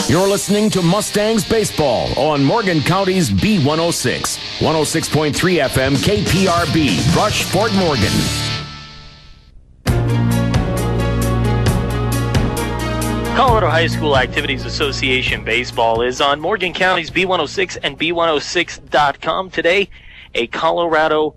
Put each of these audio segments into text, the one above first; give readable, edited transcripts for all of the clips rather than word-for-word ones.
You're listening to Mustangs Baseball on Morgan County's B106, 106.3 FM KPRB, Brush, Fort Morgan. Colorado High School Activities Association Baseball is on Morgan County's B106 and B106.com. Today, a Colorado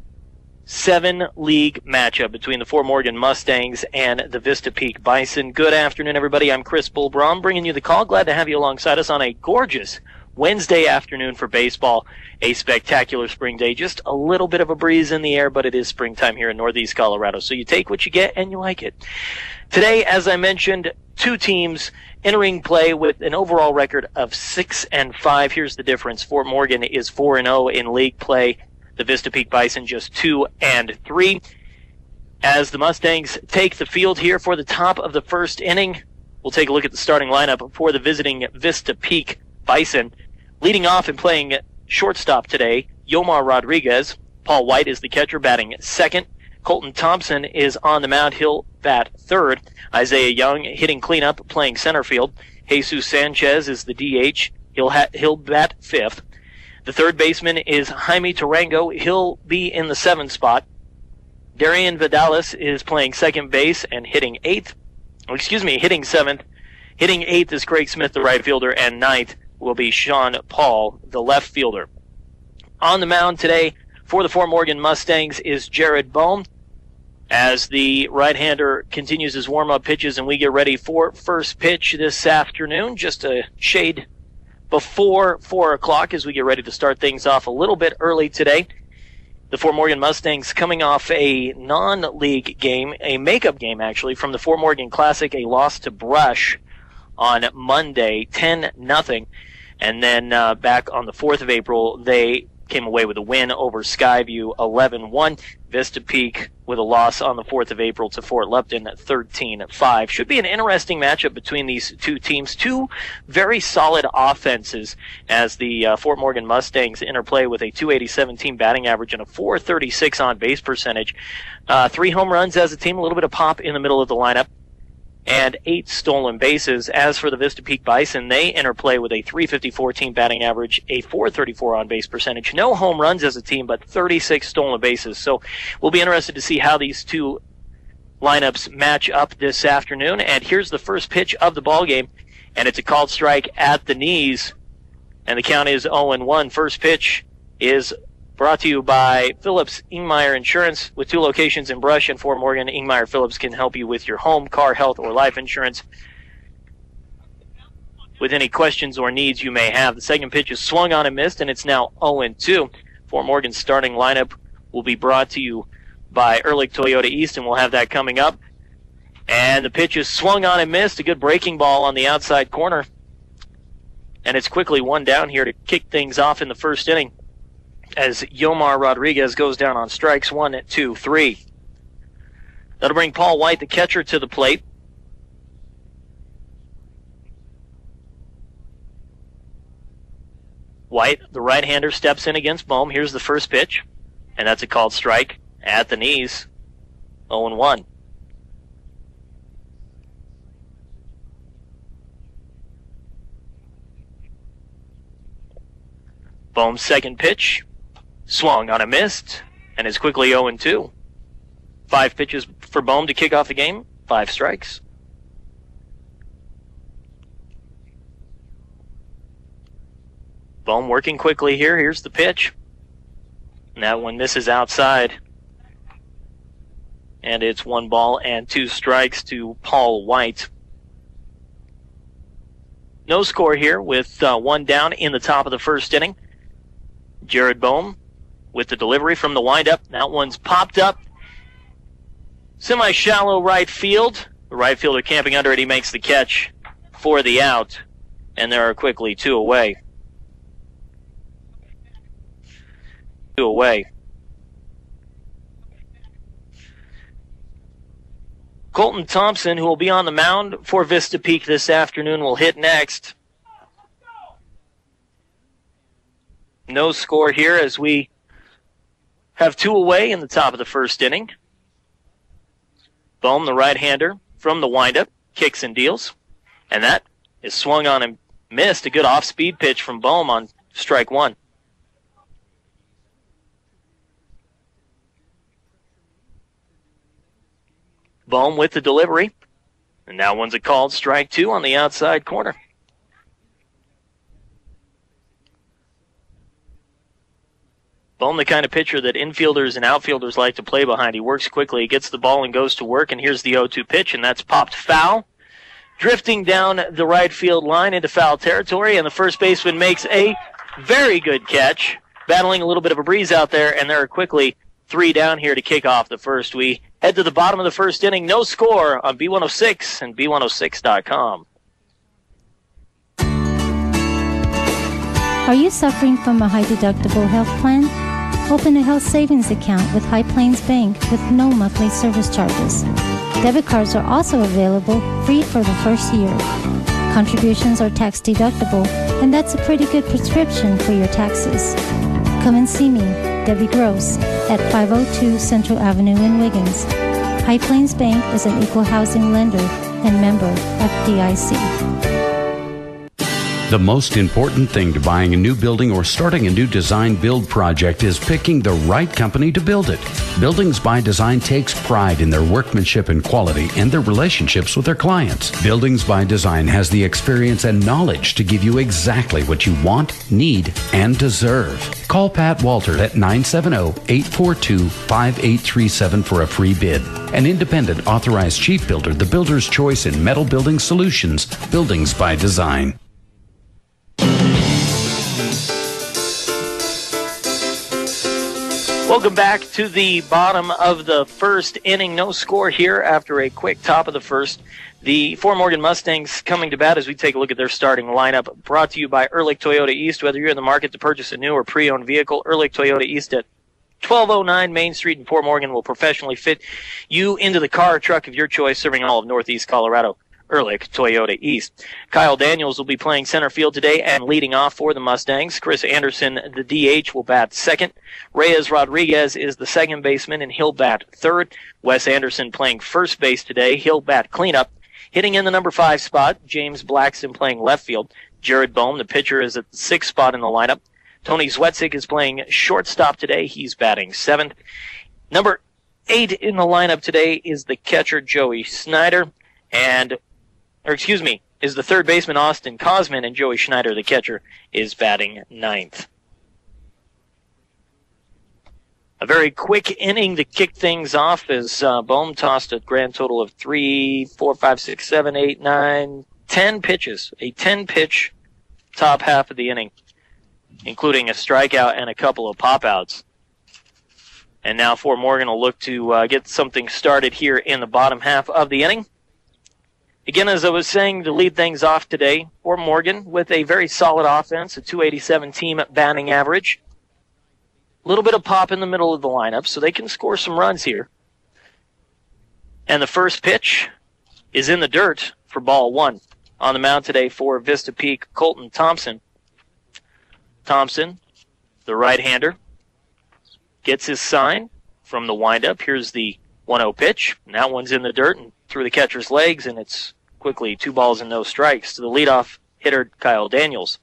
7-league matchup between the Fort Morgan Mustangs and the Vista Peak Bison. Good afternoon, everybody. I'm Chris Bullbraum, bringing you the call. Glad to have you alongside us on a gorgeous Wednesday afternoon for baseball. A spectacular spring day. Just a little bit of a breeze in the air, but it is springtime here in Northeast Colorado. So you take what you get and you like it. Today, as I mentioned, two teams entering play with an overall record of 6-5. Here's the difference. Fort Morgan is 4-0 in league play. The Vista Peak Bison just 2-3. As the Mustangs take the field here for the top of the first inning, we'll take a look at the starting lineup for the visiting Vista Peak Bison. Leading off and playing shortstop today, Yomar Rodriguez. Paul White is the catcher, batting second. Colton Thompson is on the mound. He'll bat third. Isaiah Young hitting cleanup, playing center field. Jesus Sanchez is the DH. He'll bat fifth. The third baseman is Jaime Tarango. He'll be in the seventh spot. Darian Vidalis is playing second base and hitting seventh. Hitting eighth is Craig Smith, the right fielder, and ninth will be Sean Paul, the left fielder. On the mound today for the Fort Morgan Mustangs is Jared Bohm, as the right-hander continues his warm-up pitches and we get ready for first pitch this afternoon, just a shade before 4 o'clock as we get ready to start things off a little bit early today. The Fort Morgan Mustangs coming off a non-league game, a makeup game actually, from the Fort Morgan Classic, a loss to Brush on Monday, 10-0. And then back on the 4th of April, they came away with a win over Skyview, 11-1. Vista Peak with a loss on the 4th of April to Fort Lupton, 13-5. Should be an interesting matchup between these two teams. Two very solid offenses as the Fort Morgan Mustangs interplay with a .287 team batting average and a .436 on-base percentage. 3 home runs as a team, a little bit of pop in the middle of the lineup, and 8 stolen bases. As for the Vista Peak Bison, they interplay with a .354 team batting average, a .434 on-base percentage. No home runs as a team, but 36 stolen bases. So we'll be interested to see how these two lineups match up this afternoon. And here's the first pitch of the ball game, and it's a called strike at the knees, and the count is 0-1. First pitch is brought to you by Phillips Ingmeyer Insurance. With 2 locations in Brush and Fort Morgan, Ingmeyer Phillips can help you with your home, car, health, or life insurance with any questions or needs you may have. The second pitch is swung on and missed, and it's now 0-2. Fort Morgan's starting lineup will be brought to you by Ehrlich Toyota East, and we'll have that coming up. And the pitch is swung on and missed. A good breaking ball on the outside corner. And it's quickly 1 down here to kick things off in the first inning, as Yomar Rodriguez goes down on strikes 1, 2, 3. That'll bring Paul White, the catcher, to the plate. White, the right-hander, steps in against Bohm. Here's the first pitch, and that's a called strike at the knees, 0-1. Bohm's second pitch, swung on a missed, and is quickly 0-2. 5 pitches for Bohm to kick off the game, 5 strikes. Bohm working quickly here. Here's the pitch. And that one misses outside. And it's 1 ball and 2 strikes to Paul White. No score here with 1 down in the top of the first inning. Jared Bohm with the delivery from the windup. That one's popped up. Semi-shallow right field. The right fielder camping under it. He makes the catch for the out. And there are quickly 2 away. 2 away. Colton Thompson, who will be on the mound for Vista Peak this afternoon, will hit next. No score here as we have 2 away in the top of the first inning. Bohm, the right-hander, from the windup, kicks and deals. And that is swung on and Missed. A good off-speed pitch from Bohm on strike one. Bohm with the delivery. And that one's a called strike two on the outside corner. Bohm, the kind of pitcher that infielders and outfielders like to play behind. He works quickly, he gets the ball and goes to work, and here's the 0-2 pitch, and that's popped foul. Drifting down the right field line into foul territory, and the first baseman makes a very good catch. Battling a little bit of a breeze out there, and there are quickly 3 down here to kick off the first. We head to the bottom of the first inning. No score on B106 and B106.com. Are you suffering from a high-deductible health plan? Open a health savings account with High Plains Bank with no monthly service charges. Debit cards are also available free for the first year. Contributions are tax-deductible, and that's a pretty good prescription for your taxes. Come and see me, Debbie Gross, at 502 Central Avenue in Wiggins. High Plains Bank is an equal housing lender and member FDIC. The most important thing to buying a new building or starting a new design build project is picking the right company to build it. Buildings by Design takes pride in their workmanship and quality and their relationships with their clients. Buildings by Design has the experience and knowledge to give you exactly what you want, need, and deserve. Call Pat Walter at 970-842-5837 for a free bid. An independent authorized chief builder, the builder's choice in metal building solutions. Buildings by Design. Welcome back to the bottom of the first inning. No score here after a quick top of the first. The Fort Morgan Mustangs coming to bat as we take a look at their starting lineup. Brought to you by Ehrlich Toyota East. Whether you're in the market to purchase a new or pre-owned vehicle, Ehrlich Toyota East at 1209 Main Street in Fort Morgan will professionally fit you into the car or truck of your choice, serving all of Northeast Colorado. Ehrlich Toyota East. Kyle Daniels will be playing center field today and leading off for the Mustangs. Chris Anderson, the DH, will bat second. Reyes Rodriguez is the second baseman, and he'll bat third. Wes Anderson playing first base today. He'll bat cleanup. Hitting in the number 5 spot, James Blackson playing left field. Jared Bohm, the pitcher, is at the 6th spot in the lineup. Tony Zwetzik is playing shortstop today. He's batting 7th. Number 8 in the lineup today is the catcher, Joey Schneider, is the third baseman, Austin Cosman, and Joey Schneider, the catcher, is batting 9th. A very quick inning to kick things off as Bohm tossed a grand total of 3, 4, 5, 6, 7, 8, 9, 10 pitches. A 10-pitch top half of the inning, including a strikeout and a couple of pop-outs. And now Fort Morgan will look to get something started here in the bottom half of the inning. Again, as I was saying, to lead things off today, Fort Morgan with a very solid offense, a 287 team batting average. A little bit of pop in the middle of the lineup, so they can score some runs here. And the first pitch is in the dirt for ball 1. On the mound today for Vista Peak, Colton Thompson. Thompson, the right-hander, gets his sign from the windup. Here's the 1-0 pitch, and that one's in the dirt and through the catcher's legs, and it's quickly 2 balls and no strikes to the leadoff hitter, Kyle Daniels.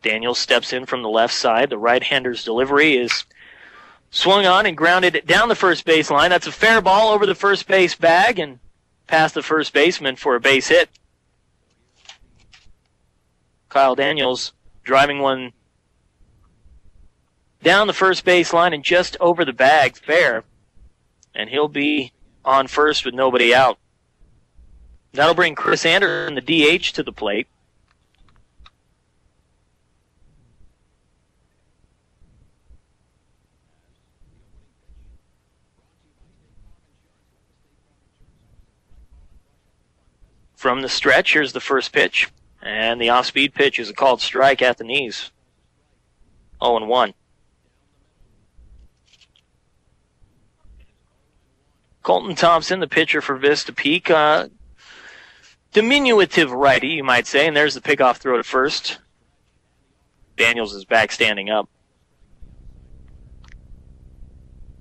Daniels steps in from the left side. The right-hander's delivery is swung on and grounded down the first base line. That's a fair ball over the first base bag and past the first baseman for a base hit. Kyle Daniels driving one down the first base line and just over the bag, fair. And he'll be on first with nobody out. That'll bring Chris Anderson, the DH, to the plate. From the stretch, here's the first pitch. And the off-speed pitch is a called strike at the knees. 0-1. Colton Thompson, the pitcher for Vista Peak, diminutive righty, you might say, and there's the pickoff throw to first. Daniels is back standing up.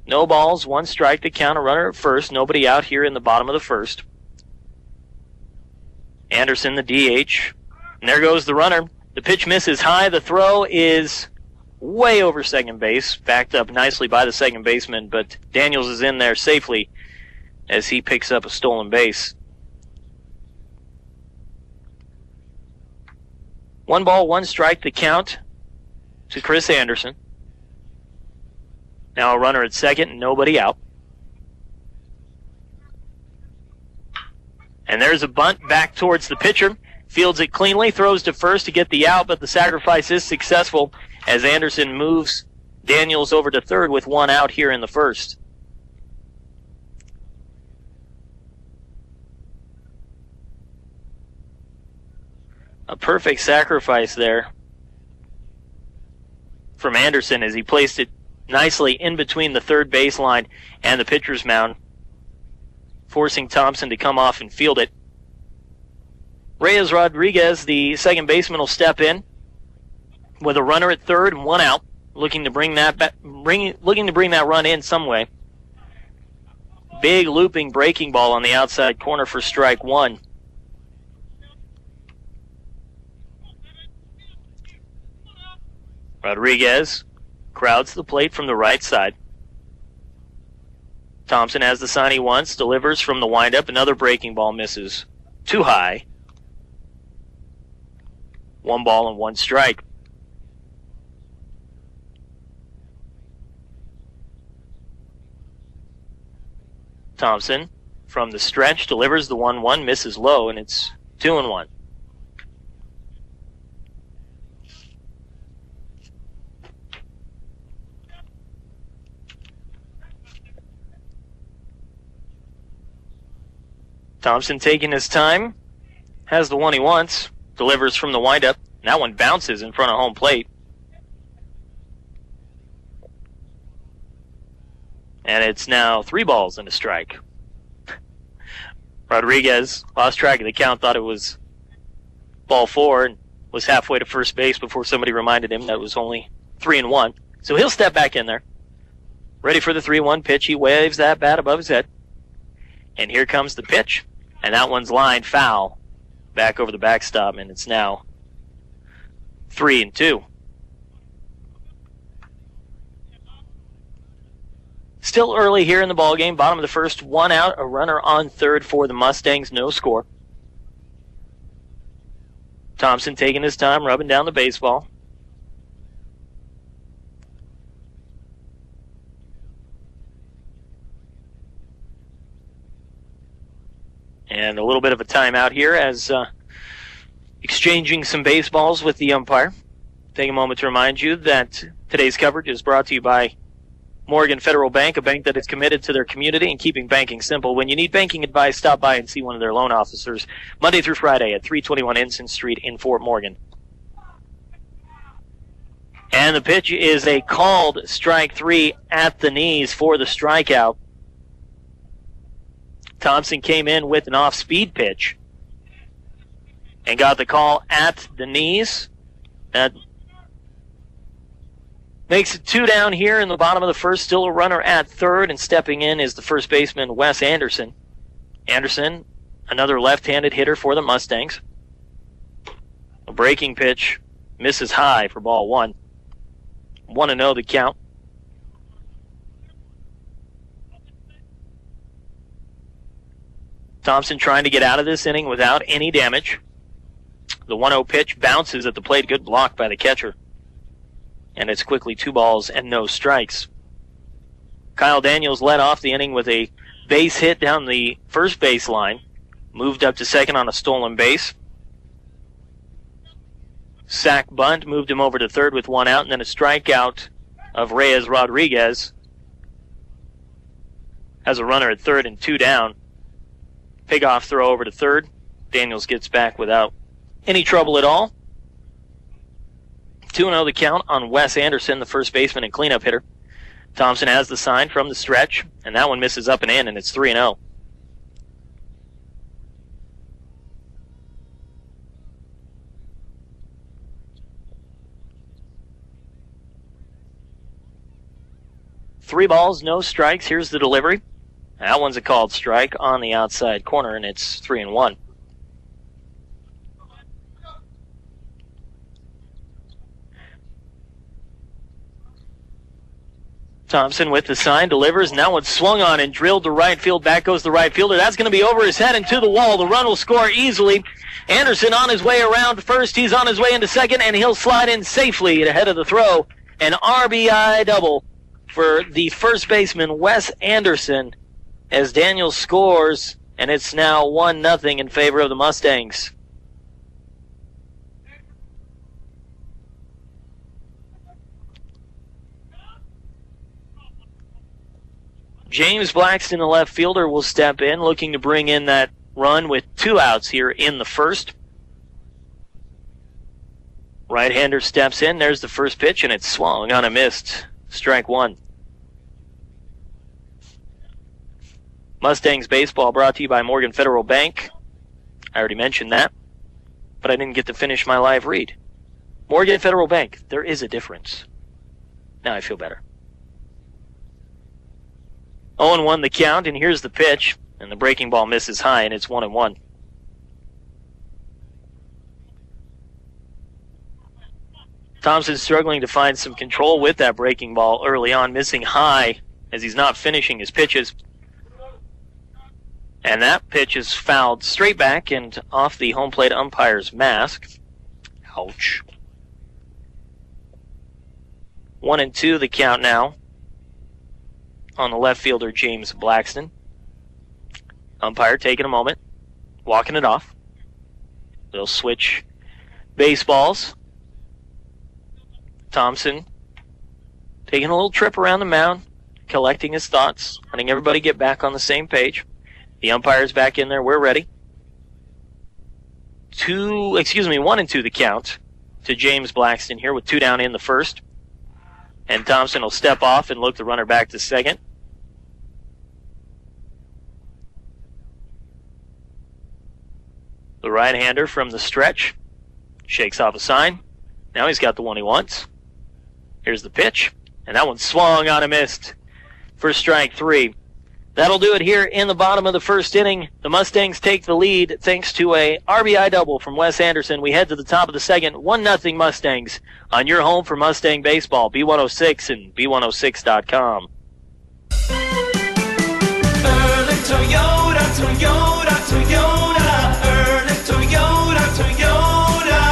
No balls, 1 strike to count, a runner at first. Nobody out here in the bottom of the first. Anderson, the DH. And there goes the runner. The pitch misses high. The throw is way over second base, backed up nicely by the second baseman, but Daniels is in there safely as he picks up a stolen base. 1 ball, 1 strike to count to Chris Anderson. Now a runner at second and nobody out. And there's a bunt back towards the pitcher. Fields it cleanly, throws to first to get the out, but the sacrifice is successful as Anderson moves Daniels over to third with 1 out here in the first. A perfect sacrifice there from Anderson as he placed it nicely in between the third baseline and the pitcher's mound, forcing Thompson to come off and field it. Reyes Rodriguez, the second baseman, will step in with a runner at third and 1 out, looking to bring that run in some way. Big looping breaking ball on the outside corner for strike 1. Rodriguez crowds the plate from the right side. Thompson has the sign he wants, delivers from the windup. Another breaking ball misses. Too high. 1 ball and 1 strike. Thompson from the stretch delivers the 1-1, misses low, and it's 2-1. Thompson taking his time, has the one he wants, delivers from the windup. That one bounces in front of home plate. And it's now 3 balls and a strike. Rodriguez lost track of the count, thought it was ball 4, and was halfway to first base before somebody reminded him that it was only 3-1. So he'll step back in there. Ready for the 3-1 pitch. He waves that bat above his head. And here comes the pitch. And that one's lined foul back over the backstop, and it's now 3-2. Still early here in the ballgame. Bottom of the first, 1 out, a runner on third for the Mustangs, no score. Thompson taking his time, rubbing down the baseball. And a little bit of a timeout here as exchanging some baseballs with the umpire. Take a moment to remind you that today's coverage is brought to you by Morgan Federal Bank, a bank that is committed to their community and keeping banking simple. When you need banking advice, stop by and see one of their loan officers Monday through Friday at 321 Ensign Street in Fort Morgan. And the pitch is a called strike 3 at the knees for the strikeout. Thompson came in with an off-speed pitch and got the call at the knees. That makes it 2 down here in the bottom of the first. Still a runner at third, and stepping in is the first baseman, Wes Anderson. Anderson, another left-handed hitter for the Mustangs. A breaking pitch misses high for ball 1. 1-0 the count. Thompson trying to get out of this inning without any damage. The 1-0 pitch bounces at the plate. Good block by the catcher. And it's quickly 2 balls and no strikes. Kyle Daniels led off the inning with a base hit down the first base line. Moved up to second on a stolen base. Sack bunt moved him over to third with 1 out, and then a strikeout of Reyes Rodriguez. Has a runner at third and 2 down. Pickoff throw over to third. Daniels gets back without any trouble at all. 2-0 the count on Wes Anderson, the first baseman and cleanup hitter. Thompson has the sign from the stretch, and that one misses up and in, and it's 3-0. 3 balls, no strikes. Here's the delivery. That one's a called strike on the outside corner, and it's 3-1. Thompson with the sign, delivers, and that one's swung on and drilled to right field. Back goes the right fielder. That's going to be over his head and to the wall. The run will score easily. Anderson on his way around first. He's on his way into second, and he'll slide in safely ahead of the throw. An RBI double for the first baseman, Wes Anderson, as Daniel scores, and it's now 1-0 in favor of the Mustangs. James Blackston, the left fielder, will step in, looking to bring in that run with 2 outs here in the first. Right-hander steps in. There's the first pitch, and it's swung on a missed. Strike 1. Mustangs baseball brought to you by Morgan Federal Bank. I already mentioned that, but I didn't get to finish my live read. Morgan Federal Bank, there is a difference. Now I feel better. 0-1 the count, and here's the pitch, and the breaking ball misses high, and it's 1-1. Thompson's struggling to find some control with that breaking ball early on, missing high as he's not finishing his pitches. And that pitch is fouled straight back and off the home plate umpire's mask. Ouch. 1-2 the count now on the left fielder, James Blackston. Umpire taking a moment, walking it off. They'll switch baseballs. Thompson taking a little trip around the mound, collecting his thoughts, letting everybody get back on the same page. The umpire's back in there. We're ready. 1-2 the count to James Blackston here with 2 down in the first. And Thompson will step off and look the runner back to second. The right-hander from the stretch shakes off a sign. Now he's got the one he wants. Here's the pitch, and that one swung on and missed for strike 3. That'll do it here in the bottom of the first inning. The Mustangs take the lead thanks to a RBI double from Wes Anderson. We head to the top of the second. 1-0 Mustangs on your home for Mustang baseball, B106 and B106.com. Early Toyota, Toyota, Toyota. Early Toyota, Toyota.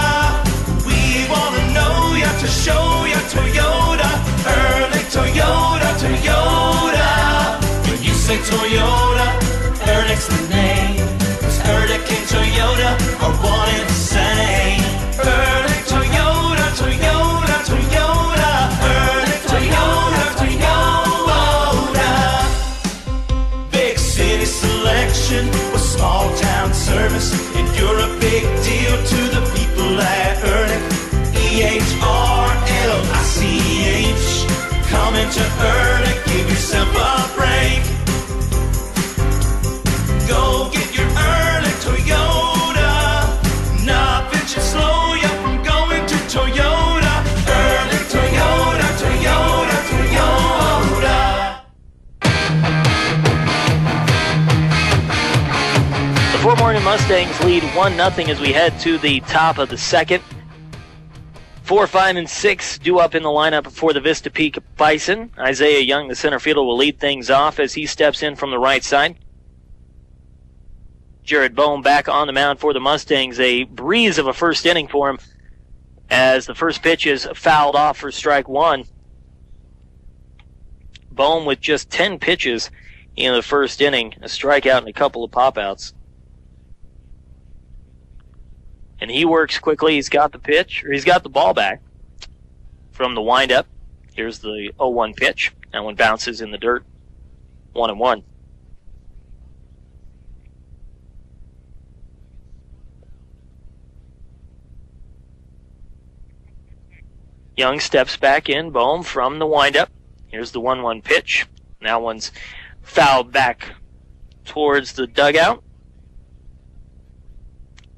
We want to know ya, to show ya, Toyota. Early Toyota, Toyota. When you say Toyota, Ehrlich's the name. 'Cause Ehrlich and Toyota are one and the same. Ehrlich Toyota, Toyota, Toyota. Ehrlich Toyota, Toyota. Big city selection with small town service. And you're a big deal to the people at Ehrlich. EHRLICH. Come into Ehrlich, give yourself a break. Go get your Ehrlich Toyota. Nothing should slow you from going to Toyota. Ehrlich Toyota, Toyota, Toyota. The Fort Morgan Mustangs lead 1-0 as we head to the top of the second. 4, 5, and 6 due up in the lineup for the Vista Peak Bison. Isaiah Young, the center fielder, will lead things off as he steps in from the right side. Jared Bohm back on the mound for the Mustangs. A breeze of a first inning for him as the first pitch is fouled off for strike 1. Bohm with just 10 pitches in the first inning, a strikeout and a couple of pop-outs. And he works quickly. He's got the pitch, or he's got the ball back from the windup. Here's the 0-1 pitch. That one bounces in the dirt. 1-1. Young steps back in. Bohm from the windup. Here's the 1-1 pitch. That one's fouled back towards the dugout.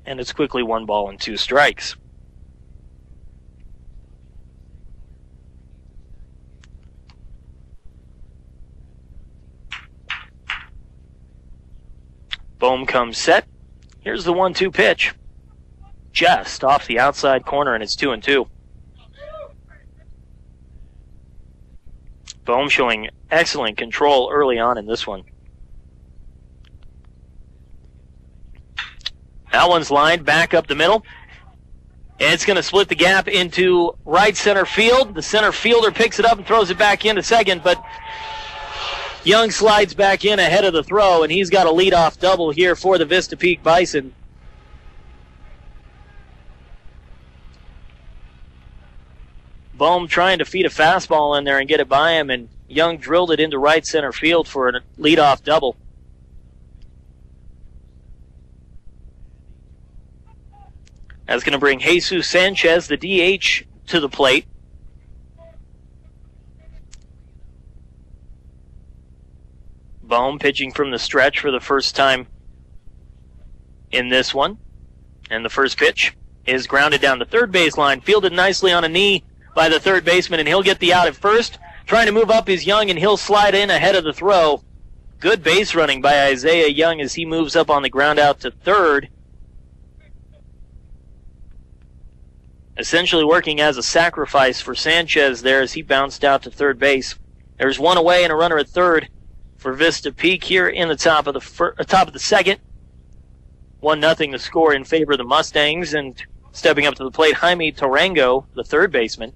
And it's quickly 1 ball and 2 strikes. Bohm comes set. Here's the 1-2 pitch. Just off the outside corner, and it's 2-2. Bohm showing excellent control early on in this one. That one's lined back up the middle. And it's going to split the gap into right center field. The center fielder picks it up and throws it back into second, but Young slides back in ahead of the throw, and he's got a leadoff double here for the Vista Peak Bison. Bohm trying to feed a fastball in there and get it by him, and Young drilled it into right center field for a leadoff double. That's going to bring Jesus Sanchez, the DH, to the plate. Bohm pitching from the stretch for the first time in this one. And the first pitch is grounded down the third baseline, fielded nicely on a knee by the third baseman, and he'll get the out at first. Trying to move up is Young, and he'll slide in ahead of the throw. Good base running by Isaiah Young as he moves up on the ground out to third. Essentially working as a sacrifice for Sanchez there as he bounced out to third base. There's one away and a runner at third for Vista Peak here in the top of the second. 1-0 the score in favor of the Mustangs, and stepping up to the plate, Jaime Tarango, the third baseman.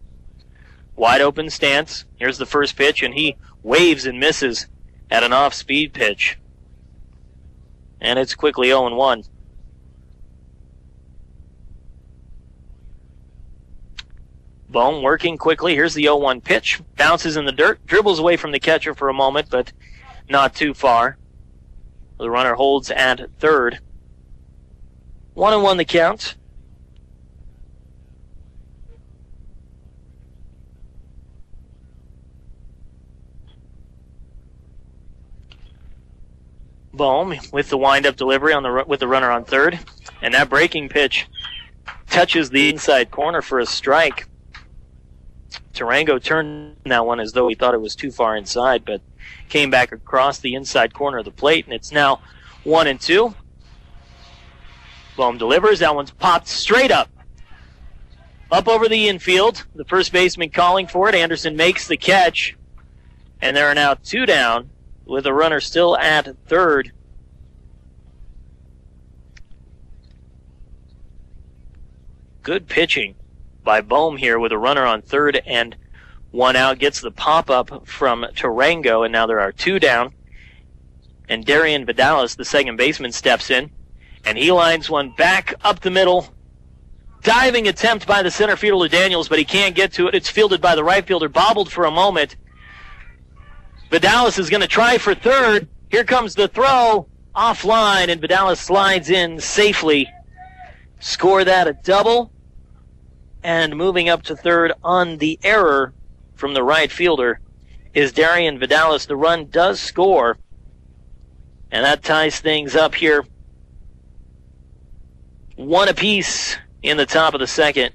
Wide open stance. Here's the first pitch, and he waves and misses at an off-speed pitch. And it's quickly 0-1. Bohm working quickly. Here's the 0-1 pitch. Bounces in the dirt. Dribbles away from the catcher for a moment, but not too far. The runner holds at third. 1-1 the count. Bohm with the wind-up delivery with the runner on third. And that breaking pitch touches the inside corner for a strike. Tarango turned that one as though he thought it was too far inside, but came back across the inside corner of the plate, and it's now 1-2. Bohm delivers. That one's popped straight up. Up over the infield. The first baseman calling for it. Anderson makes the catch. And there are now two down with a runner still at third. Good pitching by Bohm here with a runner on third and one out. Gets the pop-up from Tarango, and now there are two down. And Darian Vidalis, the second baseman, steps in, and he lines one back up the middle. Diving attempt by the center fielder Daniels, but he can't get to it. It's fielded by the right fielder, bobbled for a moment. Vidalis is going to try for third. Here comes the throw, offline, and Vidalis slides in safely. Score that a double. And moving up to third on the error from the right fielder is Darian Vidalis. The run does score, and that ties things up here. One apiece in the top of the second.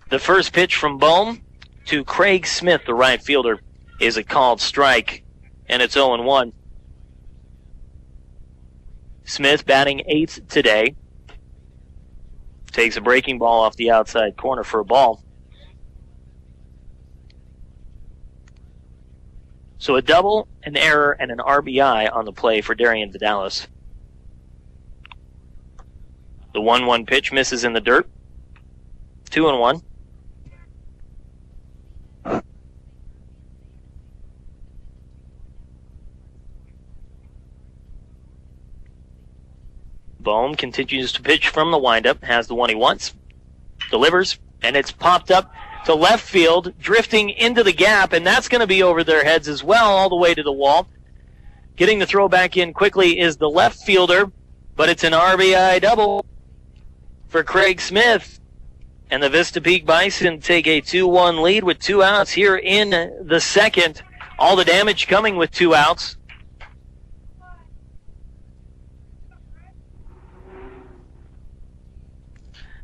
The first pitch from Bohm to Craig Smith, the right fielder, is a called strike, and it's 0-1. Smith batting eighth today. Takes a breaking ball off the outside corner for a ball. So a double, an error, and an RBI on the play for Darian Vidalis. The 1-1 pitch misses in the dirt. 2-1. Bohm continues to pitch from the windup, has the one he wants, delivers, and it's popped up to left field, drifting into the gap, and that's going to be over their heads as well, all the way to the wall. Getting the throw back in quickly is the left fielder, but it's an RBI double for Craig Smith. And the Vista Peak Bison take a 2-1 lead with two outs here in the second. All the damage coming with two outs.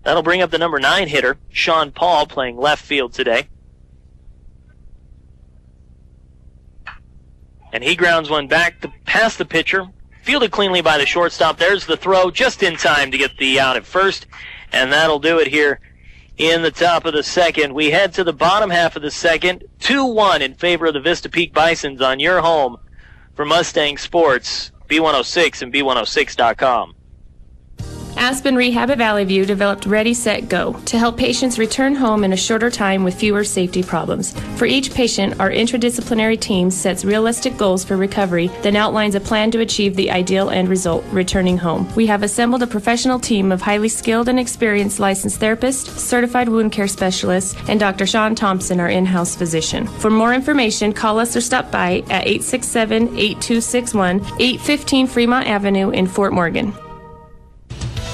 That'll bring up the number 9 hitter, Sean Paul, playing left field today. And he grounds one back past the pitcher. Fielded cleanly by the shortstop. There's the throw just in time to get the out at first. And that'll do it here in the top of the second. We head to the bottom half of the second. 2-1 in favor of the Vista Peak Bisons on your home for Mustang Sports, B106 and B106.com. Aspen Rehab at Valley View developed Ready, Set, Go to help patients return home in a shorter time with fewer safety problems. For each patient, our interdisciplinary team sets realistic goals for recovery, then outlines a plan to achieve the ideal end result, returning home. We have assembled a professional team of highly skilled and experienced licensed therapists, certified wound care specialists, and Dr. Sean Thompson, our in-house physician. For more information, call us or stop by at 867-8261, 815 Fremont Avenue in Fort Morgan.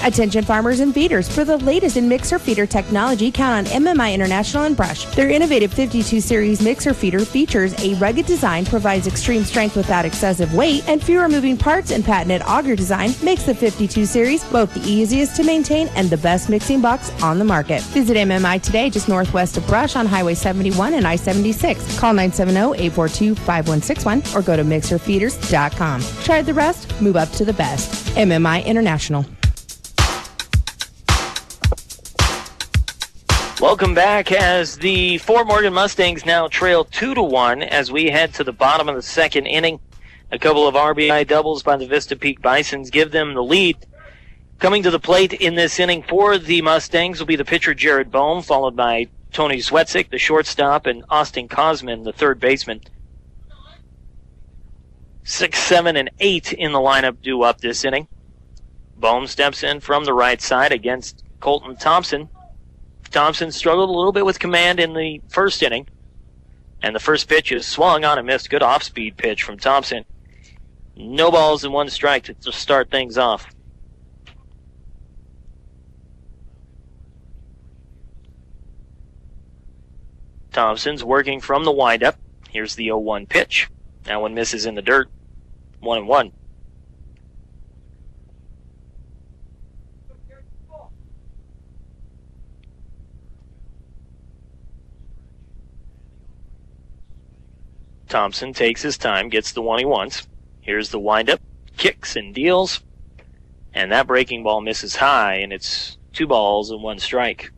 Attention farmers and feeders, for the latest in mixer feeder technology, count on MMI International and Brush. Their innovative 52 series mixer feeder features a rugged design, provides extreme strength without excessive weight, and fewer moving parts, and patented auger design makes the 52 series both the easiest to maintain and the best mixing box on the market. Visit MMI today just northwest of Brush on Highway 71 and I-76. Call 970-842-5161 or go to mixerfeeders.com. Try the rest, move up to the best. MMI International. Welcome back as the Fort Morgan Mustangs now trail 2-1 as we head to the bottom of the second inning. A couple of RBI doubles by the Vista Peak Bisons give them the lead. Coming to the plate in this inning for the Mustangs will be the pitcher Jared Bohm, followed by Tony Zwetzik, the shortstop, and Austin Kosman, the third baseman. 6, 7, and 8 in the lineup due up this inning. Bohm steps in from the right side against Colton Thompson. Thompson struggled a little bit with command in the first inning, and the first pitch is swung on and missed. Good off-speed pitch from Thompson. No balls and one strike to start things off. Thompson's working from the windup. Here's the 0-1 pitch. That one misses in the dirt. 1-1. Thompson takes his time, gets the one he wants. Here's the windup, kicks and deals, and that breaking ball misses high, and it's 2 balls and 1 strike.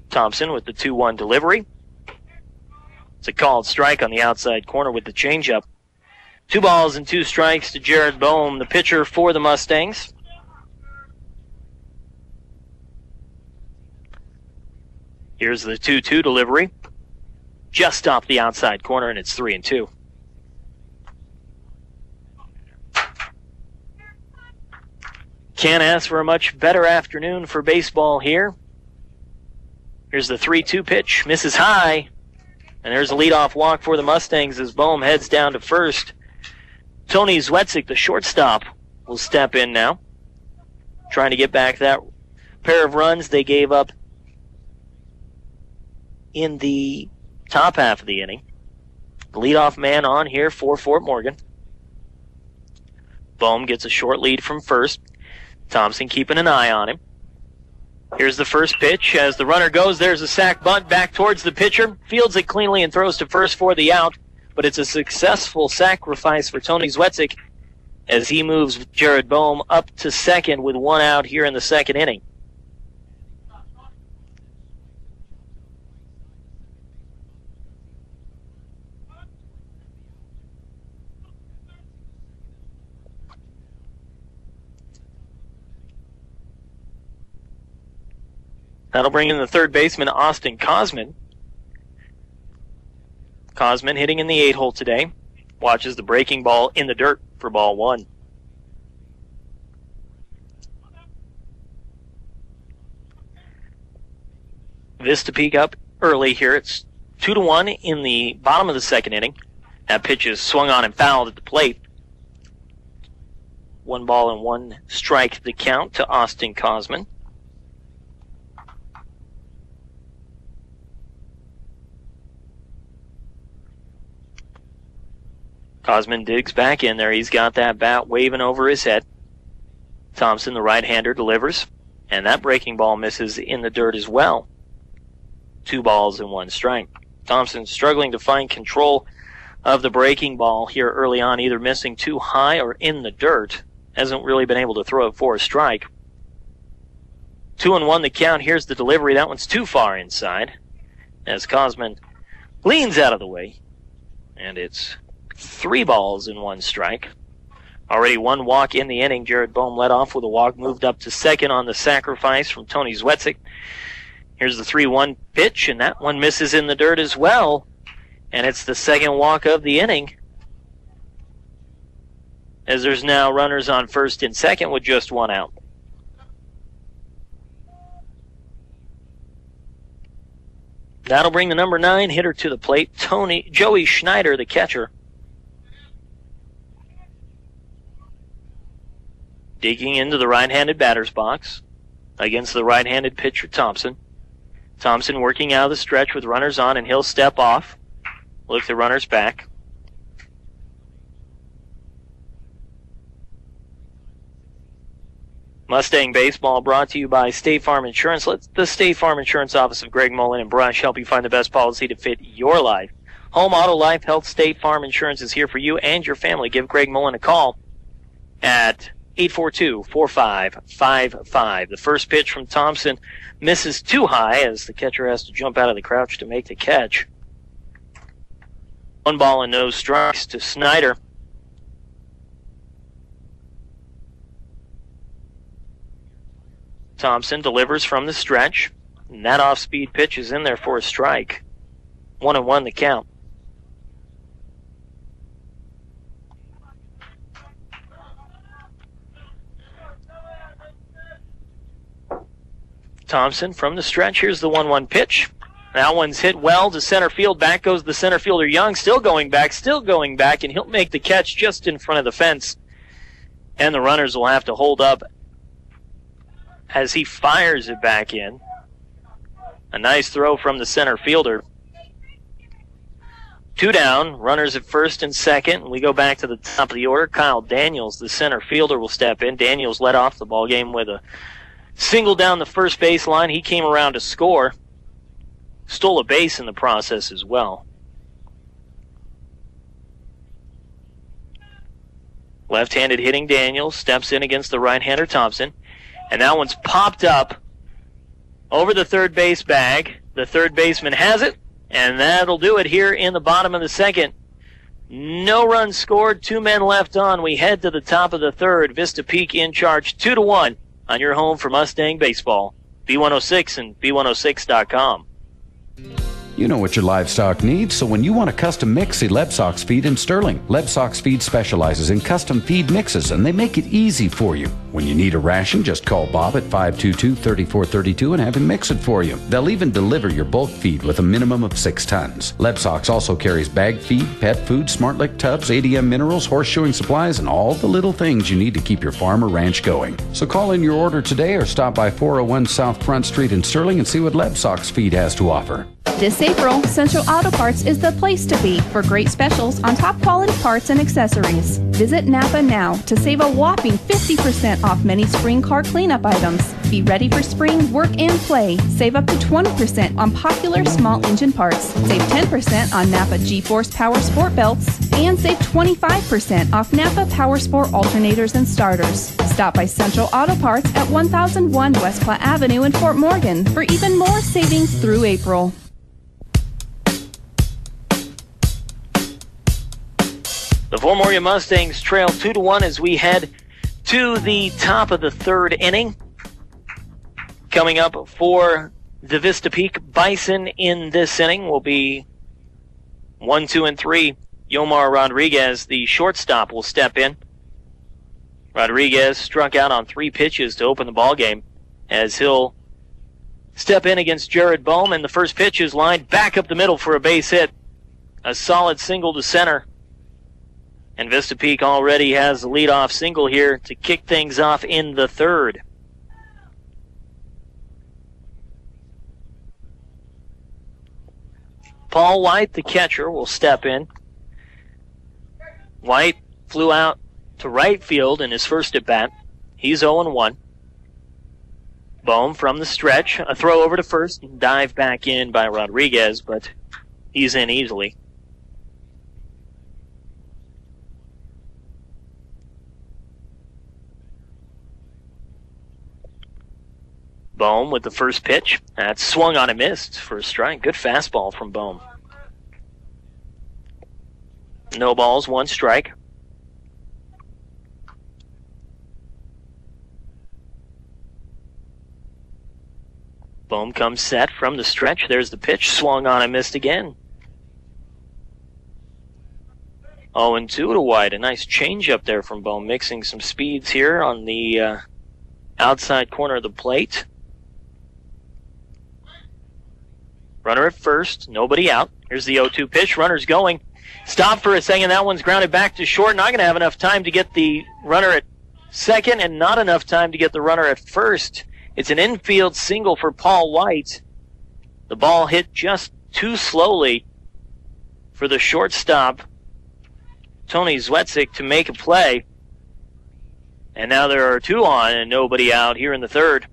Thompson with the 2-1 delivery. It's a called strike on the outside corner with the changeup. 2 balls and 2 strikes to Jared Bohm, the pitcher for the Mustangs. Here's the 2-2 delivery. Just off the outside corner, and it's 3-2. Can't ask for a much better afternoon for baseball here. Here's the 3-2 pitch. Misses high. And there's a leadoff walk for the Mustangs as Bohm heads down to first. Tony Zwetzik, the shortstop, will step in now, trying to get back that pair of runs they gave up in the top half of the inning. The leadoff man on here for Fort Morgan. Bohm gets a short lead from first. Thompson keeping an eye on him. Here's the first pitch. As the runner goes, there's a sac bunt back towards the pitcher. Fields it cleanly and throws to first for the out. But it's a successful sacrifice for Tony Zwetzik as he moves Jared Bohm up to second with 1 out here in the second inning. That'll bring in the third baseman, Austin Kosman. Kosman hitting in the 8-hole today. Watches the breaking ball in the dirt for ball 1. Vista Peak up early here. It's 2-1 in the bottom of the second inning. That pitch is swung on and fouled at the plate. 1 ball and 1 strike the count to Austin Kosman. Kosman digs back in there. He's got that bat waving over his head. Thompson, the right-hander, delivers. And that breaking ball misses in the dirt as well. 2 balls and 1 strike. Thompson struggling to find control of the breaking ball here early on, either missing too high or in the dirt. Hasn't really been able to throw it for a strike. 2-1 the count. Here's the delivery. That one's too far inside as Cosman leans out of the way. And it's 3 balls and 1 strike. Already 1 walk in the inning. Jared Bohm led off with a walk, moved up to second on the sacrifice from Tony Zwetzik. Here's the 3-1 pitch, and that one misses in the dirt as well. And it's the second walk of the inning, as there's now runners on first and second with just 1 out. That'll bring the number 9 hitter to the plate, Joey Schneider, the catcher. Digging into the right-handed batter's box against the right-handed pitcher, Thompson. Thompson working out of the stretch with runners on, and he'll step off. Look the runners back. Mustang Baseball brought to you by State Farm Insurance. Let the State Farm Insurance office of Greg Mullen and Brush help you find the best policy to fit your life. Home, auto, life, health, State Farm Insurance is here for you and your family. Give Greg Mullen a call at 842-4555. The first pitch from Thompson misses too high as the catcher has to jump out of the crouch to make the catch. 1 ball and no strikes to Snyder. Thompson delivers from the stretch, and that off-speed pitch is in there for a strike. 1-1 the count. Thompson from the stretch. Here's the 1-1 pitch. That one's hit well to center field. Back goes the center fielder Young, still going back, and he'll make the catch just in front of the fence. And the runners will have to hold up as he fires it back in. A nice throw from the center fielder. 2 down, runners at first and second. We go back to the top of the order. Kyle Daniels, the center fielder, will step in. Daniels led off the ball game with a single down the first base line. He came around to score. Stole a base in the process as well. Left-handed hitting Daniels steps in against the right-hander Thompson. And that one's popped up over the third base bag. The third baseman has it, and that'll do it here in the bottom of the second. No runs scored, 2 men left on. We head to the top of the third. Vista Peak in charge 2-1 on your home for Mustang Baseball. B106 and B106.com. You know what your livestock needs, so when you want a custom mix, see Lebsox Feed in Sterling. Lebsox Feed specializes in custom feed mixes, and they make it easy for you. When you need a ration, just call Bob at 522-3432 and have him mix it for you. They'll even deliver your bulk feed with a minimum of 6 tons. Lebsox also carries bag feed, pet food, Smart Lick tubs, ADM minerals, horseshoeing supplies, and all the little things you need to keep your farm or ranch going. So call in your order today or stop by 401 South Front Street in Sterling and see what Lebsox Feed has to offer. This April, Central Auto Parts is the place to be for great specials on top quality parts and accessories. Visit Napa now to save a whopping 50% off many spring car cleanup items. Be ready for spring work and play. Save up to 20% on popular small engine parts. Save 10% on Napa G-Force Power Sport belts. And save 25% off Napa Power Sport alternators and starters. Stop by Central Auto Parts at 1001 West Platte Avenue in Fort Morgan for even more savings through April. The Fort Morgan Mustangs trail 2-1 as we head to the top of the third inning. Coming up for the Vista Peak Bison in this inning will be 1, 2, and 3. Yomar Rodriguez, the shortstop, will step in. Rodriguez struck out on 3 pitches to open the ball game as he'll step in against Jared Bohm, and the first pitch is lined back up the middle for a base hit. A solid single to center. And Vista Peak already has the leadoff single here to kick things off in the third. Paul White, the catcher, will step in. White flew out to right field in his first at-bat. He's 0-1. Bohm from the stretch. A throw over to first. Dive back in by Rodriguez, but he's in easily. Bohm with the first pitch. That's swung on and missed for a strike. Good fastball from Bohm. No balls, 1 strike. Bohm comes set from the stretch. There's the pitch. Swung on and missed again. 0-2 to wide. A nice changeup there from Bohm, mixing some speeds here on the outside corner of the plate. Runner at first. Nobody out. Here's the 0-2 pitch. Runner's going. Stop for a second. That one's grounded back to short. Not going to have enough time to get the runner at second and not enough time to get the runner at first. It's an infield single for Paul White. The ball hit just too slowly for the shortstop, Tony Zwetzik, to make a play. And now there are 2 on and nobody out here in the third.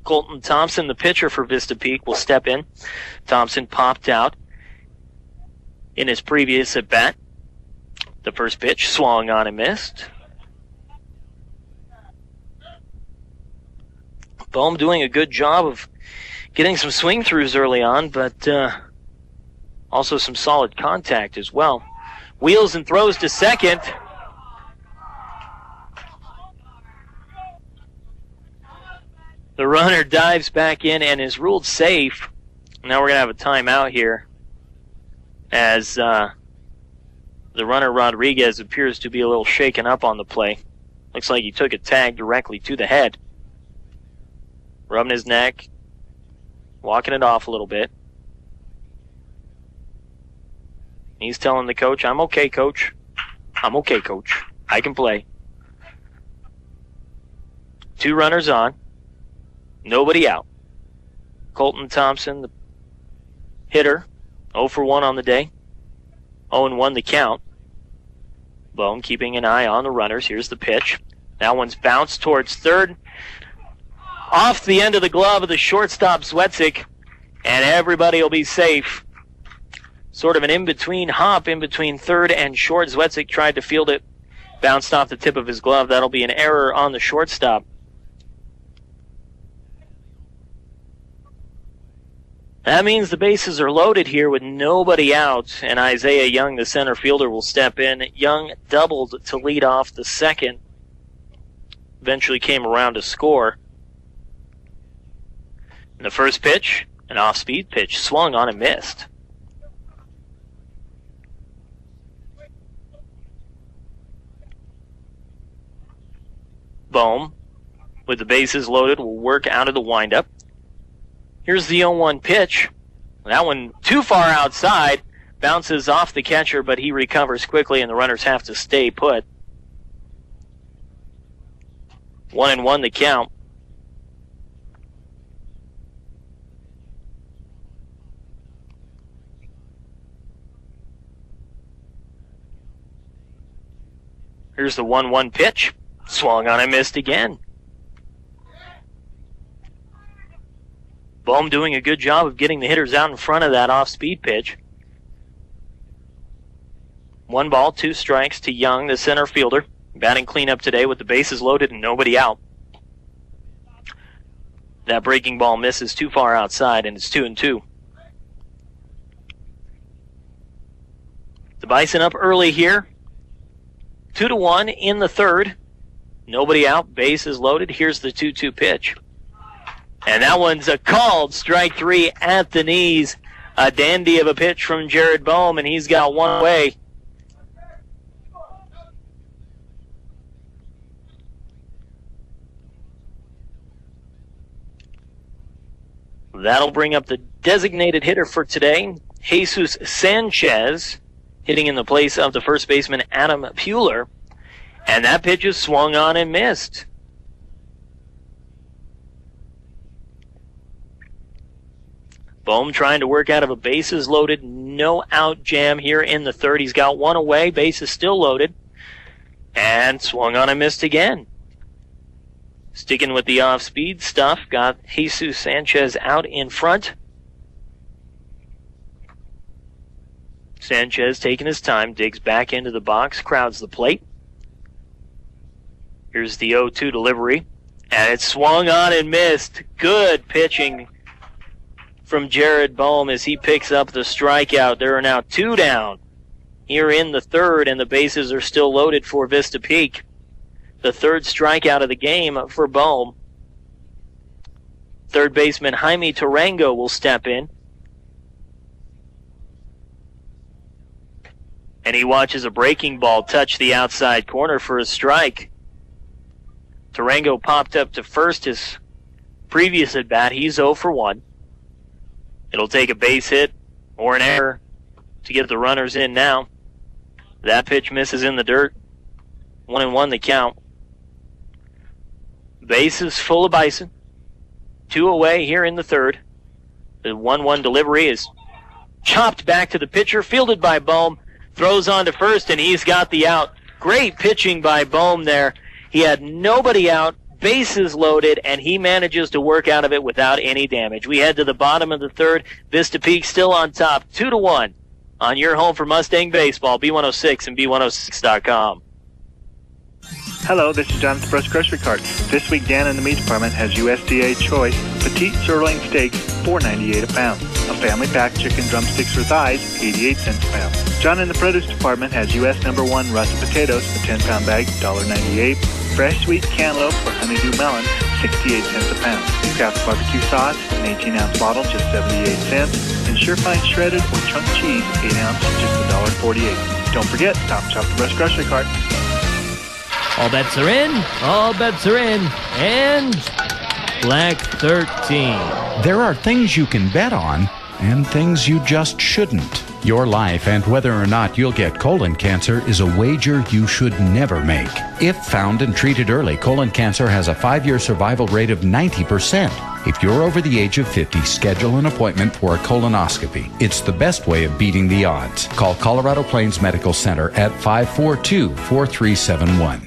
Colton Thompson, the pitcher for Vista Peak, will step in. Thompson popped out in his previous at-bat. The first pitch swung on and missed. Bohm doing a good job of getting some swing throughs early on, but also some solid contact as well. Wheels and throws to second. The runner dives back in and is ruled safe. Now we're going to have a timeout here as the runner Rodriguez appears to be a little shaken up on the play. Looks like he took a tag directly to the head. Rubbing his neck, walking it off a little bit. He's telling the coach, "I'm okay, coach. I'm okay, coach. I can play." 2 runners on. Nobody out. Colton Thompson, the hitter, 0 for 1 on the day. 0-1 the count. Bohm keeping an eye on the runners. Here's the pitch. That one's bounced towards third. Off the end of the glove of the shortstop, Zwetzik, and everybody will be safe. Sort of an in-between hop, in between third and short. Zwetzik tried to field it. Bounced off the tip of his glove. That'll be an error on the shortstop. That means the bases are loaded here with nobody out, and Isaiah Young, the center fielder, will step in. Young doubled to lead off the second. Eventually came around to score. And the first pitch, an off-speed pitch, swung on and missed. Bohm, with the bases loaded, will work out of the windup. Here's the 0-1 pitch. That one too far outside. Bounces off the catcher, but he recovers quickly, and the runners have to stay put. 1-1 the count. Here's the 1-1 pitch. Swung on and missed again. Bohm doing a good job of getting the hitters out in front of that off-speed pitch. 1 ball, 2 strikes to Young, the center fielder. Batting cleanup today with the bases loaded and nobody out. That breaking ball misses too far outside, and it's 2-2. The Bison up early here. 2-1 in the third. Nobody out, bases loaded. Here's the 2-2 pitch. And that one's a called strike 3 at the knees. A dandy of a pitch from Jared Bohm, and he's got one away. That'll bring up the designated hitter for today, Jesus Sanchez, hitting in the place of the first baseman Adam Pueller. And that pitch is swung on and missed. Bohm trying to work out of a bases loaded, no out jam here in the third. He's got one away, bases still loaded, and swung on and missed again. Sticking with the off-speed stuff, got Jesus Sanchez out in front. Sanchez taking his time, digs back into the box, crowds the plate. Here's the 0-2 delivery, and it swung on and missed. Good pitching from Jared Bohm as he picks up the strikeout. There are now 2 down here in the third, and the bases are still loaded for Vista Peak. The third strikeout of the game for Bohm. Third baseman Jaime Tarango will step in. And he watches a breaking ball touch the outside corner for a strike. Tarango popped up to first his previous at-bat. He's 0 for 1. It'll take a base hit or an error to get the runners in now. That pitch misses in the dirt. 1-1 the count. Bases full of Bison. 2 away here in the third. The 1-1 delivery is chopped back to the pitcher, fielded by Bohm. Throws on to first, and he's got the out. Great pitching by Bohm there. He had nobody out, bases loaded, and he manages to work out of it without any damage. We head to the bottom of the third. Vista Peak still on top, 2-1 on your home for Mustang Baseball, B106 and B106.com. Hello, this is John at the Brush Grocery Cart. This week, Dan in the meat department has USDA Choice Petite Sirloin Steaks, $4.98 a pound. A family pack chicken drumsticks or thighs, 88 cents a pound. John in the produce department has US No. 1 russet potatoes, a 10-pound bag, $1.98. Fresh sweet cantaloupe or honeydew melon, 68 cents a pound. Kraft barbecue sauce, an 18-ounce bottle, just 78 cents. And Surefine shredded or chunk cheese, 8 ounce, just $1.48. Don't forget, Stop and Shop the Brush Grocery Cart. All bets are in, all bets are in, and Black 13. There are things you can bet on and things you just shouldn't. Your life and whether or not you'll get colon cancer is a wager you should never make. If found and treated early, colon cancer has a 5-year survival rate of 90%. If you're over the age of 50, schedule an appointment for a colonoscopy. It's the best way of beating the odds. Call Colorado Plains Medical Center at 542-4371.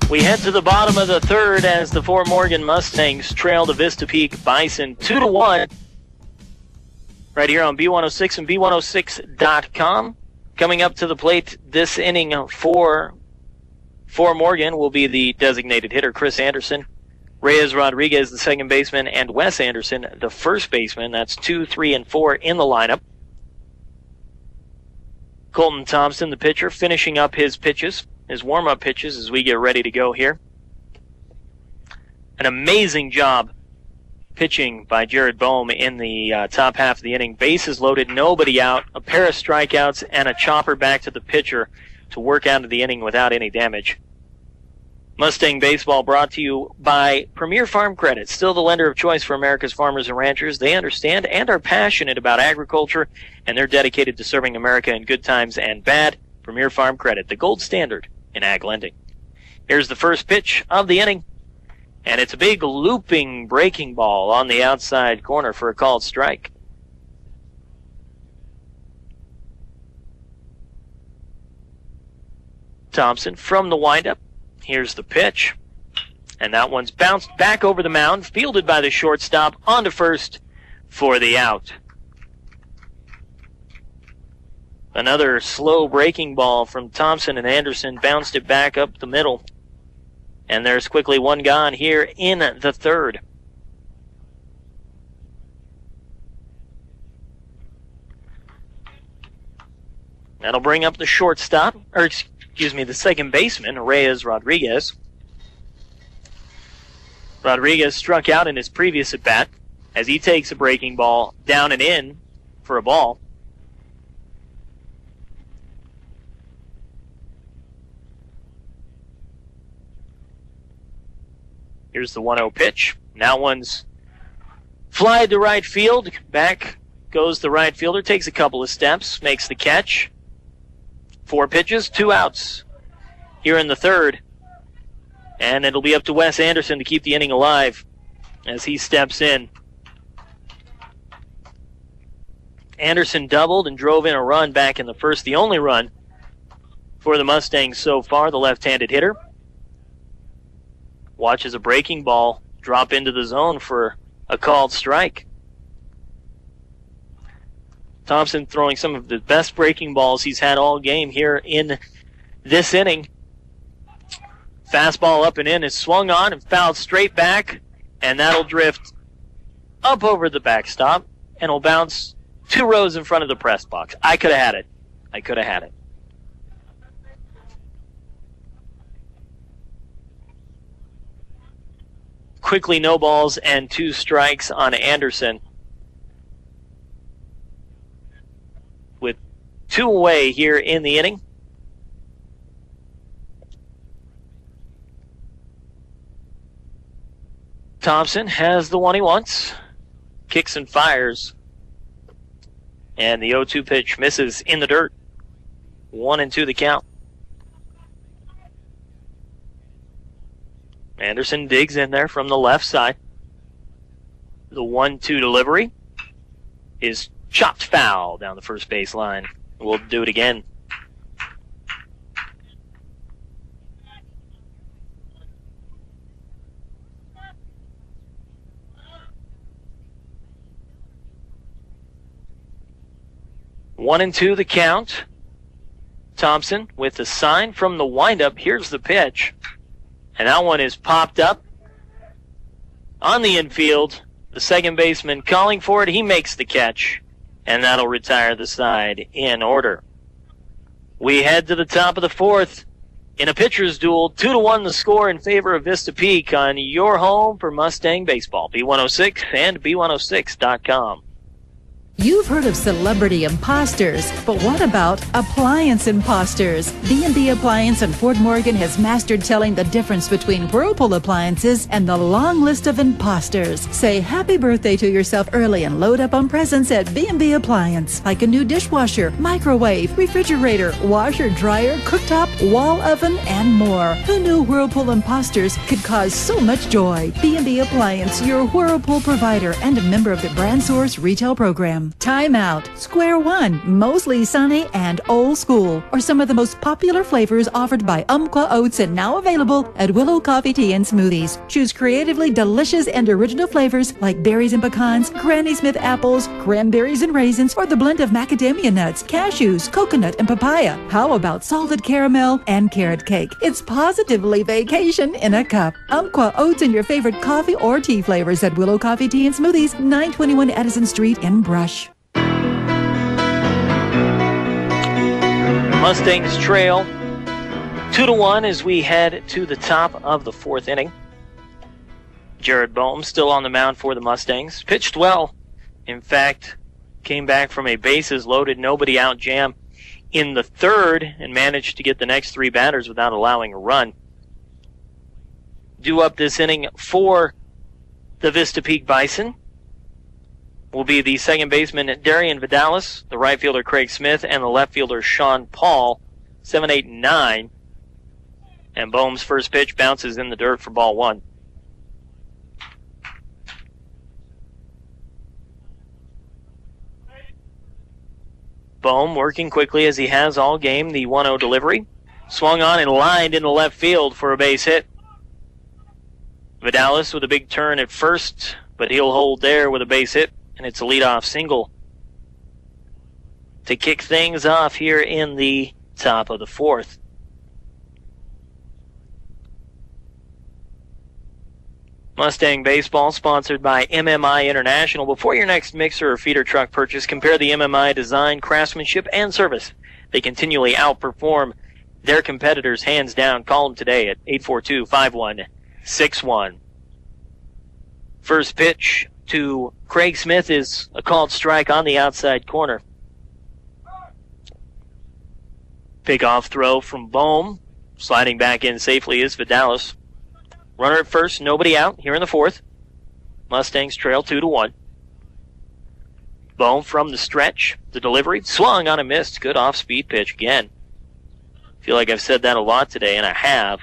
We head to the bottom of the third as the Fort Morgan Mustangs trail the Vista Peak Bison 2-1. Right here on B106 and B106.com. Coming up to the plate this inning for Morgan will be the designated hitter, Chris Anderson. Reyes Rodriguez, the second baseman, and Wes Anderson, the first baseman. That's 2, 3, and 4 in the lineup. Colton Thompson, the pitcher, finishing up his pitches. His warm-up pitches as we get ready to go here. An amazing job pitching by Jared Bohm in the top half of the inning. Bases loaded, nobody out, a pair of strikeouts, and a chopper back to the pitcher to work out of the inning without any damage. Mustang Baseball brought to you by Premier Farm Credit, still the lender of choice for America's farmers and ranchers. They understand and are passionate about agriculture, and they're dedicated to serving America in good times and bad. Premier Farm Credit, the gold standard in ag lending. Here's the first pitch of the inning, and it's a big looping breaking ball on the outside corner for a called strike. Thompson from the windup. Here's the pitch, and that one's bounced back over the mound, fielded by the shortstop, onto first for the out. Another slow breaking ball from Thompson, and Anderson bounced it back up the middle. And there's quickly one gone here in the third. That'll bring up the shortstop, the second baseman, Reyes Rodriguez. Rodriguez struck out in his previous at-bat as he takes a breaking ball down and in for a ball. Here's the 1-0 pitch. Now one's fly to right field. Back goes the right fielder, takes a couple of steps, makes the catch. 4 pitches, 2 outs here in the third. And it'll be up to Wes Anderson to keep the inning alive. as he steps in. Anderson doubled and drove in a run back in the first, the only run for the Mustangs so far, the left-handed hitter. Watches a breaking ball drop into the zone for a called strike. Thompson throwing some of the best breaking balls he's had all game here in this inning. Fastball up and in is swung on and fouled straight back, and that'll drift up over the backstop and will bounce 2 rows in front of the press box. I could have had it. I could have had it. Quickly, no balls and 2 strikes on Anderson. With 2 away here in the inning. Thompson has the one he wants. Kicks and fires. And the 0-2 pitch misses in the dirt. 1-2 the count. Anderson digs in there from the left side. The 1-2 delivery is chopped foul down the first base line. We'll do it again. One and two the count. Thompson with the sign from the windup. Here's the pitch. And that one is popped up on the infield. The second baseman calling for it. He makes the catch. And that'll retire the side in order. We head to the top of the fourth in a pitcher's duel. 2-1 the score in favor of Vista Peak on your home for Mustang Baseball. B106 and B106.com. You've heard of celebrity imposters, but what about appliance imposters? B&B Appliance in Fort Morgan has mastered telling the difference between Whirlpool appliances and the long list of imposters. Say happy birthday to yourself early and load up on presents at B&B Appliance, like a new dishwasher, microwave, refrigerator, washer, dryer, cooktop, wall oven, and more. Who knew Whirlpool imposters could cause so much joy? B&B Appliance, your Whirlpool provider and a member of the Brand Source retail program. Time Out, Square One, Mosley Sunny, and Old School are some of the most popular flavors offered by Umpqua Oats and now available at Willow Coffee Tea and Smoothies. Choose creatively delicious and original flavors like berries and pecans, Granny Smith apples, cranberries and raisins, or the blend of macadamia nuts, cashews, coconut, and papaya. How about salted caramel and carrot cake? It's positively vacation in a cup. Umpqua Oats and your favorite coffee or tea flavors at Willow Coffee Tea and Smoothies, 921 Edison Street in Brush. Mustangs trail 2-1 as we head to the top of the fourth inning. Jared Bohm still on the mound for the Mustangs. Pitched well. In fact, came back from a bases loaded, nobody out jam in the third and managed to get the next 3 batters without allowing a run. Due up this inning for the Vista Peak Bison will be the second baseman Darian Vidalis, the right fielder Craig Smith, and the left fielder Sean Paul, 7, 8, and 9. And Bohm's first pitch bounces in the dirt for ball 1. Bohm working quickly as he has all game. The 1-0 delivery. Swung on and lined into left field for a base hit. Vidalis with a big turn at first, but he'll hold there with a base hit. And it's a leadoff single to kick things off here in the top of the fourth. Mustang Baseball sponsored by MMI International. Before your next mixer or feeder truck purchase, compare the MMI design, craftsmanship, and service. They continually outperform their competitors hands down. Call them today at 842-5161. First pitch to Craig Smith is a called strike on the outside corner. Pickoff throw from Bohm. Sliding back in safely is Vidalis. Runner at first, nobody out here in the fourth. Mustangs trail 2-1. Bohm from the stretch. The delivery swung on and missed. Good off-speed pitch again. Feel like I've said that a lot today, and I have.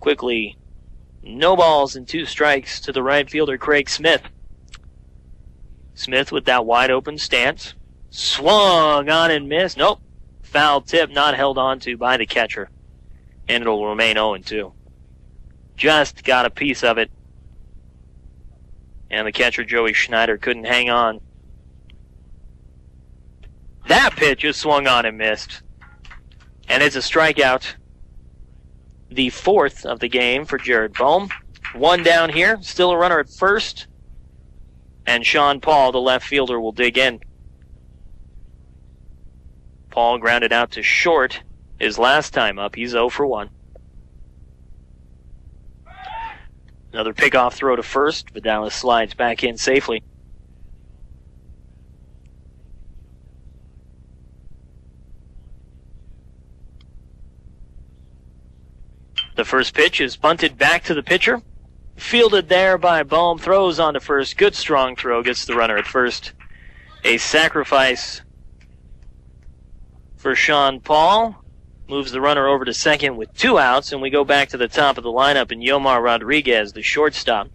Quickly No balls and 2 strikes to the right fielder, Craig Smith. Smith with that wide open stance. Swung on and missed. Nope. Foul tip not held on to by the catcher. And it'll remain 0-2. Just got a piece of it. And the catcher, Joey Schneider, couldn't hang on. That pitch is swung on and missed. And it's a strikeout. The 4th of the game for Jared Bohm. 1 down here. Still a runner at first. And Sean Paul, the left fielder, will dig in. Paul grounded out to short his last time up. He's 0 for 1. Another pickoff throw to first. Vidalis slides back in safely. The first pitch is bunted back to the pitcher. Fielded there by Bohm. Throws on to first. Good strong throw. Gets the runner at first. A sacrifice for Sean Paul. Moves the runner over to second with 2 outs, and we go back to the top of the lineup and Yomar Rodriguez, the shortstop.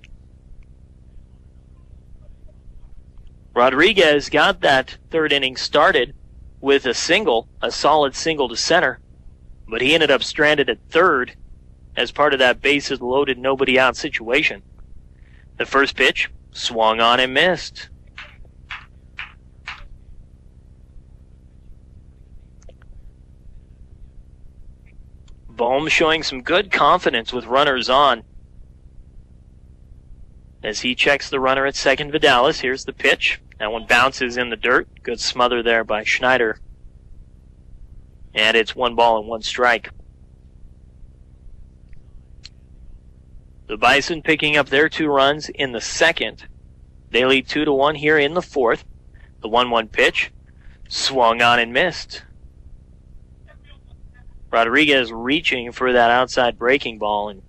Rodriguez got that 3rd inning started with a single, a solid single to center, but he ended up stranded at 3rd as part of that bases loaded, nobody out situation. The first pitch swung on and missed. Bohm showing some good confidence with runners on. As he checks the runner at second, Vidalis. Here's the pitch. That one bounces in the dirt. Good smother there by Schneider. And it's 1 ball and 1 strike. The Bison picking up their 2 runs in the 2nd. They lead 2-1 here in the 4th. The 1-1 pitch swung on and missed. Rodriguez reaching for that outside breaking ball and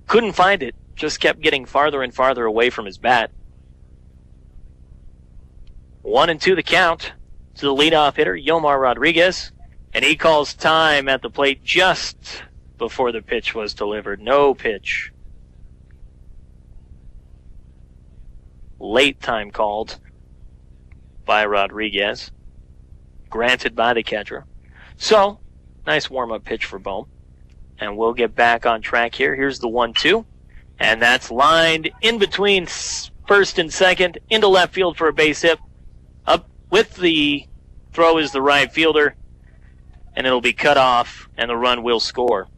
couldn't find it. Just kept getting farther and farther away from his bat. 1-2 the count to the leadoff hitter, Yomar Rodriguez. And he calls time at the plate just before the pitch was delivered. No pitch. Late time called by Rodriguez. Granted by the catcher. So, nice warm-up pitch for Bohm. And we'll get back on track here. Here's the 1-2. And that's lined in between first and second into left field for a base hit. Up with the throw is the right fielder. And it'll be cut off, and the run will score.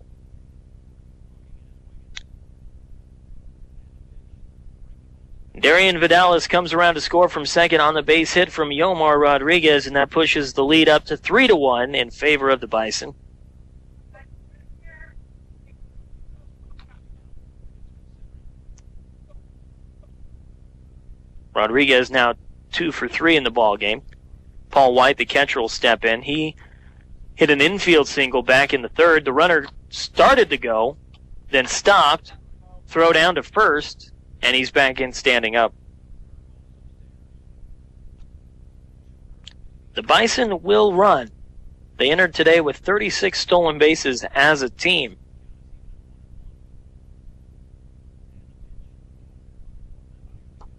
Darian Vidalis comes around to score from second on the base hit from Yomar Rodriguez, and that pushes the lead up to 3-1 in favor of the Bison. Rodriguez now 2 for 3 in the ball game. Paul White, the catcher, will step in. He hit an infield single back in the 3rd. The runner started to go, then stopped, throw down to first, and he's back in standing up. The Bison will run. They entered today with 36 stolen bases as a team.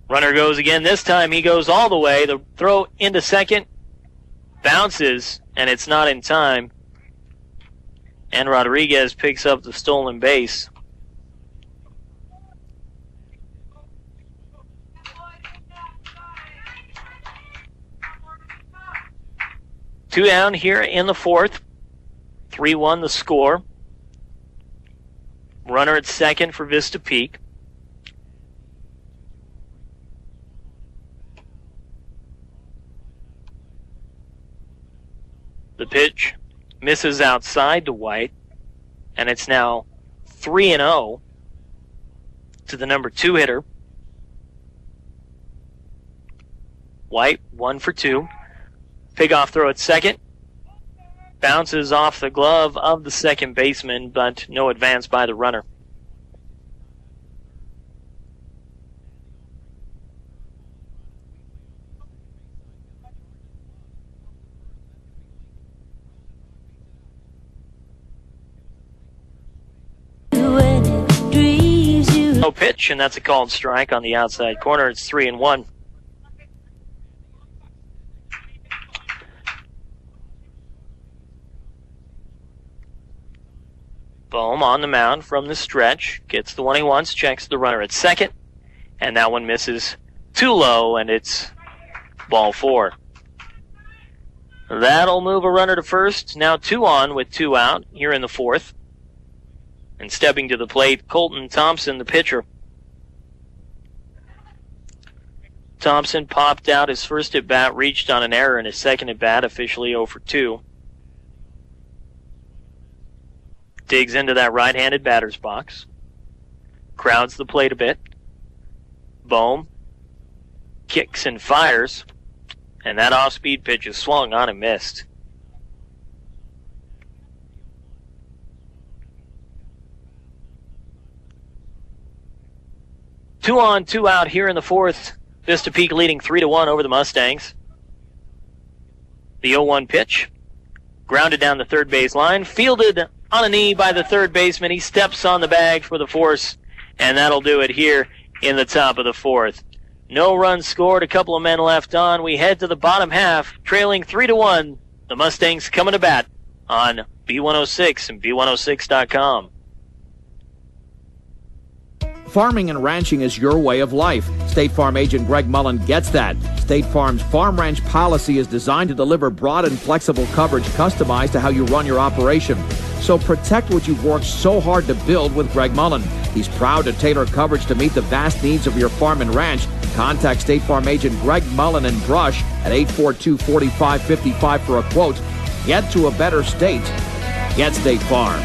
Runner goes again. This time he goes all the way. The throw into second bounces, and it's not in time. And Rodriguez picks up the stolen base. Two down here in the 4th. 3-1 the score. Runner at second for Vista Peak. The pitch misses outside to White, and it's now 3-0 to the number 2 hitter. White 1 for 2. Pickoff throw at second. Bounces off the glove of the second baseman, but no advance by the runner. No pitch, and that's a called strike on the outside corner. It's 3-1. Bohm on the mound from the stretch. Gets the one he wants, checks the runner at second. And that one misses too low, and it's ball 4. That'll move a runner to first. Now 2 on with 2 out here in the 4th. And stepping to the plate, Colton Thompson, the pitcher. Thompson popped out his first at-bat, reached on an error in his second at-bat, officially 0 for 2. Digs into that right-handed batter's box. Crowds the plate a bit. Bohm kicks and fires. And that off-speed pitch is swung on and missed. Two on, 2 out here in the 4th. Vista Peak leading 3-1 over the Mustangs. The 0-1 pitch. Grounded down the third base line. Fielded on a knee by the third baseman. He steps on the bag for the force. And that'll do it here in the top of the 4th. No runs scored, a couple of men left on. We head to the bottom half, trailing 3-1. The Mustangs coming to bat on B106 and B106.com. Farming and ranching is your way of life. State Farm agent Greg Mullen gets that. State Farm's Farm Ranch policy is designed to deliver broad and flexible coverage customized to how you run your operation. So protect what you've worked so hard to build with Greg Mullen. He's proud to tailor coverage to meet the vast needs of your farm and ranch. Contact State Farm agent Greg Mullen in Brush at 842-4555 for a quote. Get to a better state. Get State Farm.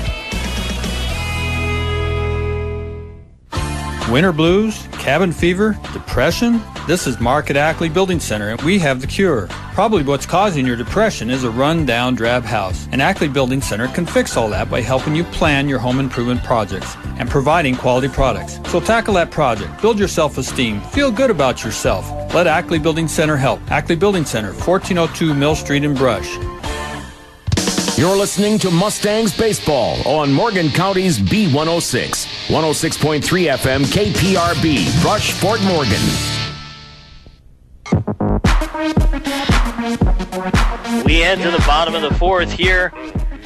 Winter blues, cabin fever, depression? This is Mark at Ackley Building Center, and we have the cure. Probably what's causing your depression is a run-down, drab house. And Ackley Building Center can fix all that by helping you plan your home improvement projects and providing quality products. So tackle that project, build your self-esteem, feel good about yourself. Let Ackley Building Center help. Ackley Building Center, 1402 Mill Street in Brush. You're listening to Mustangs Baseball on Morgan County's B106. 106.3 FM KPRB, Brush, Fort Morgan. We head to the bottom of the 4th here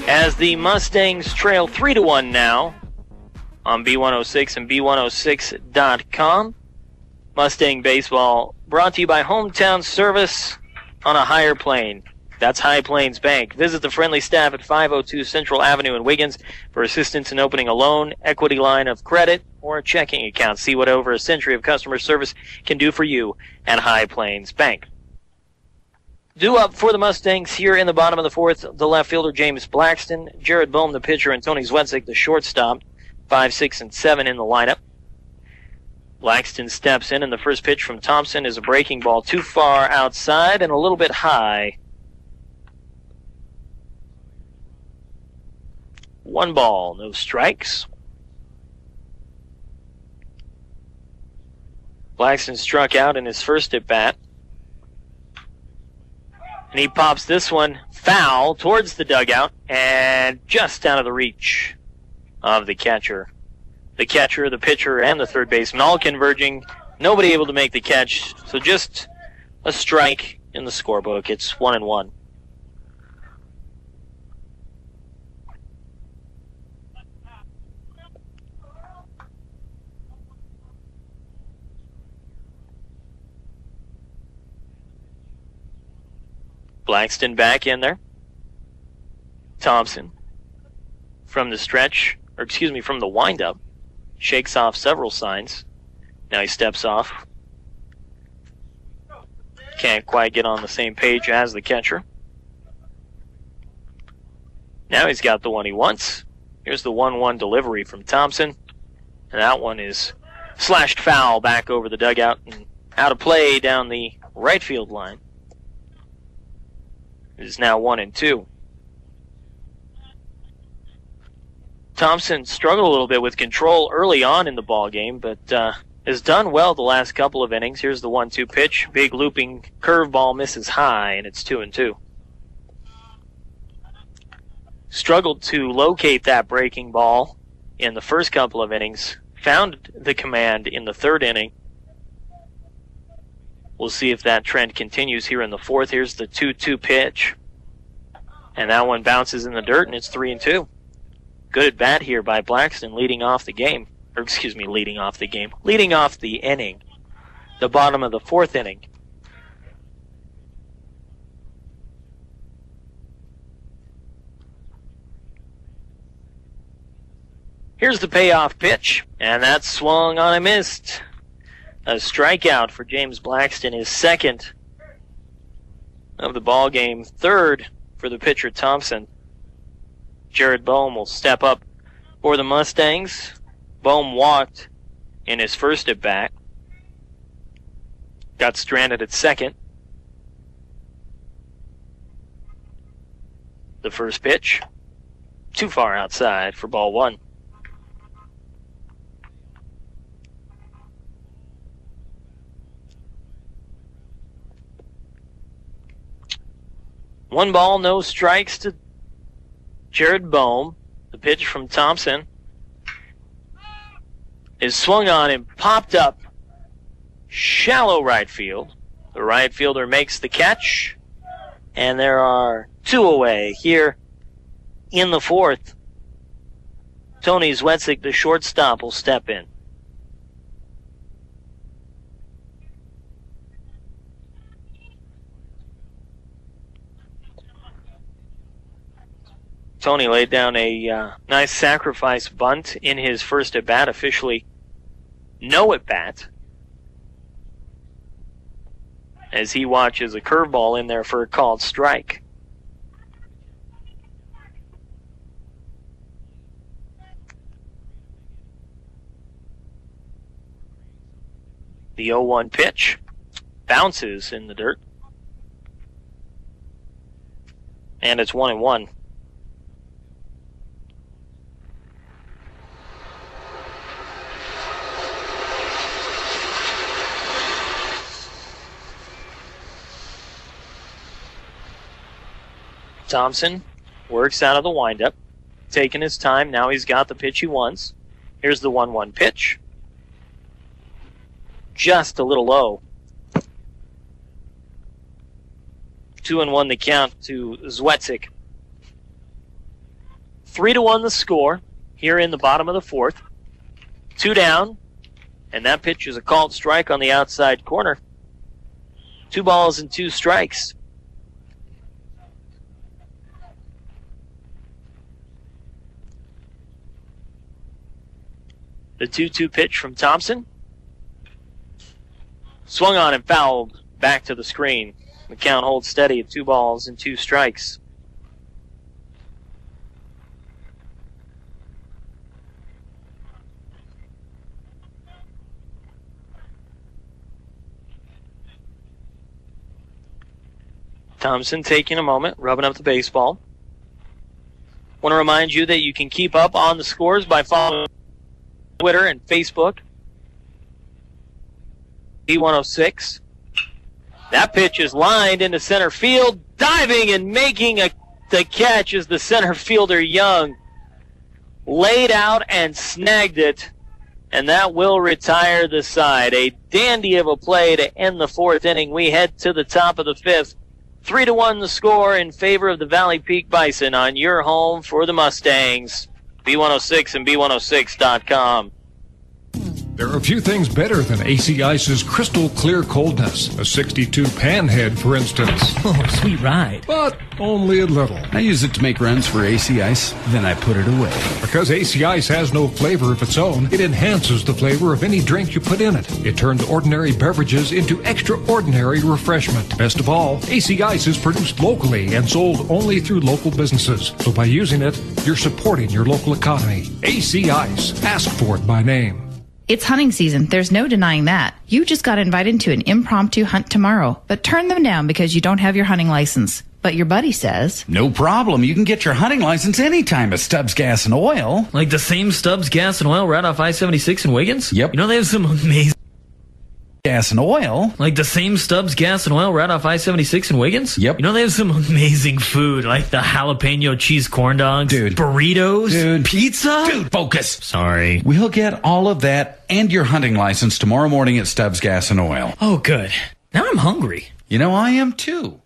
as the Mustangs trail 3-1 now on B106 and B106.com. Mustang Baseball brought to you by Hometown Service on a higher plane. That's High Plains Bank. Visit the friendly staff at 502 Central Avenue in Wiggins for assistance in opening a loan, equity line of credit, or a checking account. See what over a century of customer service can do for you at High Plains Bank. Due up for the Mustangs here in the bottom of the 4th, the left fielder James Blackston, Jared Bohm the pitcher, and Tony Zwetzik the shortstop. 5, 6, and 7 in the lineup. Blackston steps in, and the first pitch from Thompson is a breaking ball too far outside and a little bit high. 1 ball, no strikes. Blackston struck out in his first at-bat. And he pops this one foul towards the dugout and just out of the reach of the catcher. The catcher, the pitcher, and the third baseman all converging. Nobody able to make the catch, so just a strike in the scorebook. It's 1-1. Blackston back in there. Thompson from the stretch, from the windup, shakes off several signs. Now he steps off. Can't quite get on the same page as the catcher. Now he's got the one he wants. Here's the 1-1 delivery from Thompson. And that one is slashed foul back over the dugout and out of play down the right field line. It is now 1-2. Thompson struggled a little bit with control early on in the ball game, but has done well the last couple of innings. Here's the 1-2 pitch. Big looping curveball misses high, and it's 2-2. Struggled to locate that breaking ball in the first couple of innings. found the command in the third inning. We'll see if that trend continues here in the fourth. Here's the 2-2 pitch. And that one bounces in the dirt, and it's 3-2. Good at bat here by Blackston, leading off the game. Or, excuse me, leading off the game. Leading off the inning. The bottom of the fourth inning. Here's the payoff pitch, and that's swung on and missed. A strikeout for James Blackston, his second of the ball game, third for the pitcher Thompson. Jared Bohm will step up for the Mustangs. Bohm walked in his first at bat. Got stranded at second. The first pitch, too far outside for ball one. One ball, no strikes to Jared Bohm. The pitch from Thompson is swung on and popped up shallow right field. The right fielder makes the catch, and there are two away here in the fourth. Tony Zwetzik, the shortstop, will step in. Tony laid down a nice sacrifice bunt in his first at-bat, officially no at-bat, as he watches a curveball in there for a called strike. The 0-1 pitch bounces in the dirt, and it's 1-1. Thompson works out of the windup, taking his time. Now he's got the pitch he wants. Here's the 1-1 pitch. Just a little low. 2-1 the count to Zwetzik. 3-1 the score here in the bottom of the fourth. 2 down, and that pitch is a called strike on the outside corner. 2 balls and 2 strikes. The 2-2 pitch from Thompson. Swung on and fouled back to the screen. The count holds steady at 2 balls and 2 strikes. Thompson taking a moment, rubbing up the baseball. Want to remind you that you can keep up on the scores by following Twitter and Facebook. B106. That pitch is lined into center field. Diving and making the catch is the center fielder Young. Laid out and snagged it, and that will retire the side. A dandy of a play to end the fourth inning. We head to the top of the fifth. 3-1 the score in favor of the Valley Peak Bison on your home for the Mustangs. B106 and B106.com. There are a few things better than AC Ice's crystal clear coldness. A 62 panhead, for instance. Oh, sweet ride. But only a little. I use it to make runs for AC Ice, then I put it away. Because AC Ice has no flavor of its own, it enhances the flavor of any drink you put in it. It turns ordinary beverages into extraordinary refreshment. Best of all, AC Ice is produced locally and sold only through local businesses. So by using it, you're supporting your local economy. AC Ice. Ask for it by name. It's hunting season. There's no denying that. You just got invited to an impromptu hunt tomorrow, but turn them down because you don't have your hunting license. But your buddy says, no problem. You can get your hunting license anytime at Stubbs Gas and Oil. Like the same Stubbs Gas and Oil right off I-76 in Wiggins? Yep. You know, they have some amazing Gas and Oil. Like the same Stubbs Gas and Oil right off I-76 in Wiggins? Yep. You know, they have some amazing food, like the jalapeno cheese corn dogs, burritos, pizza. Focus. Sorry. We'll get all of that and your hunting license tomorrow morning at Stubbs Gas and Oil. Oh, good. Now I'm hungry. You know, I am too.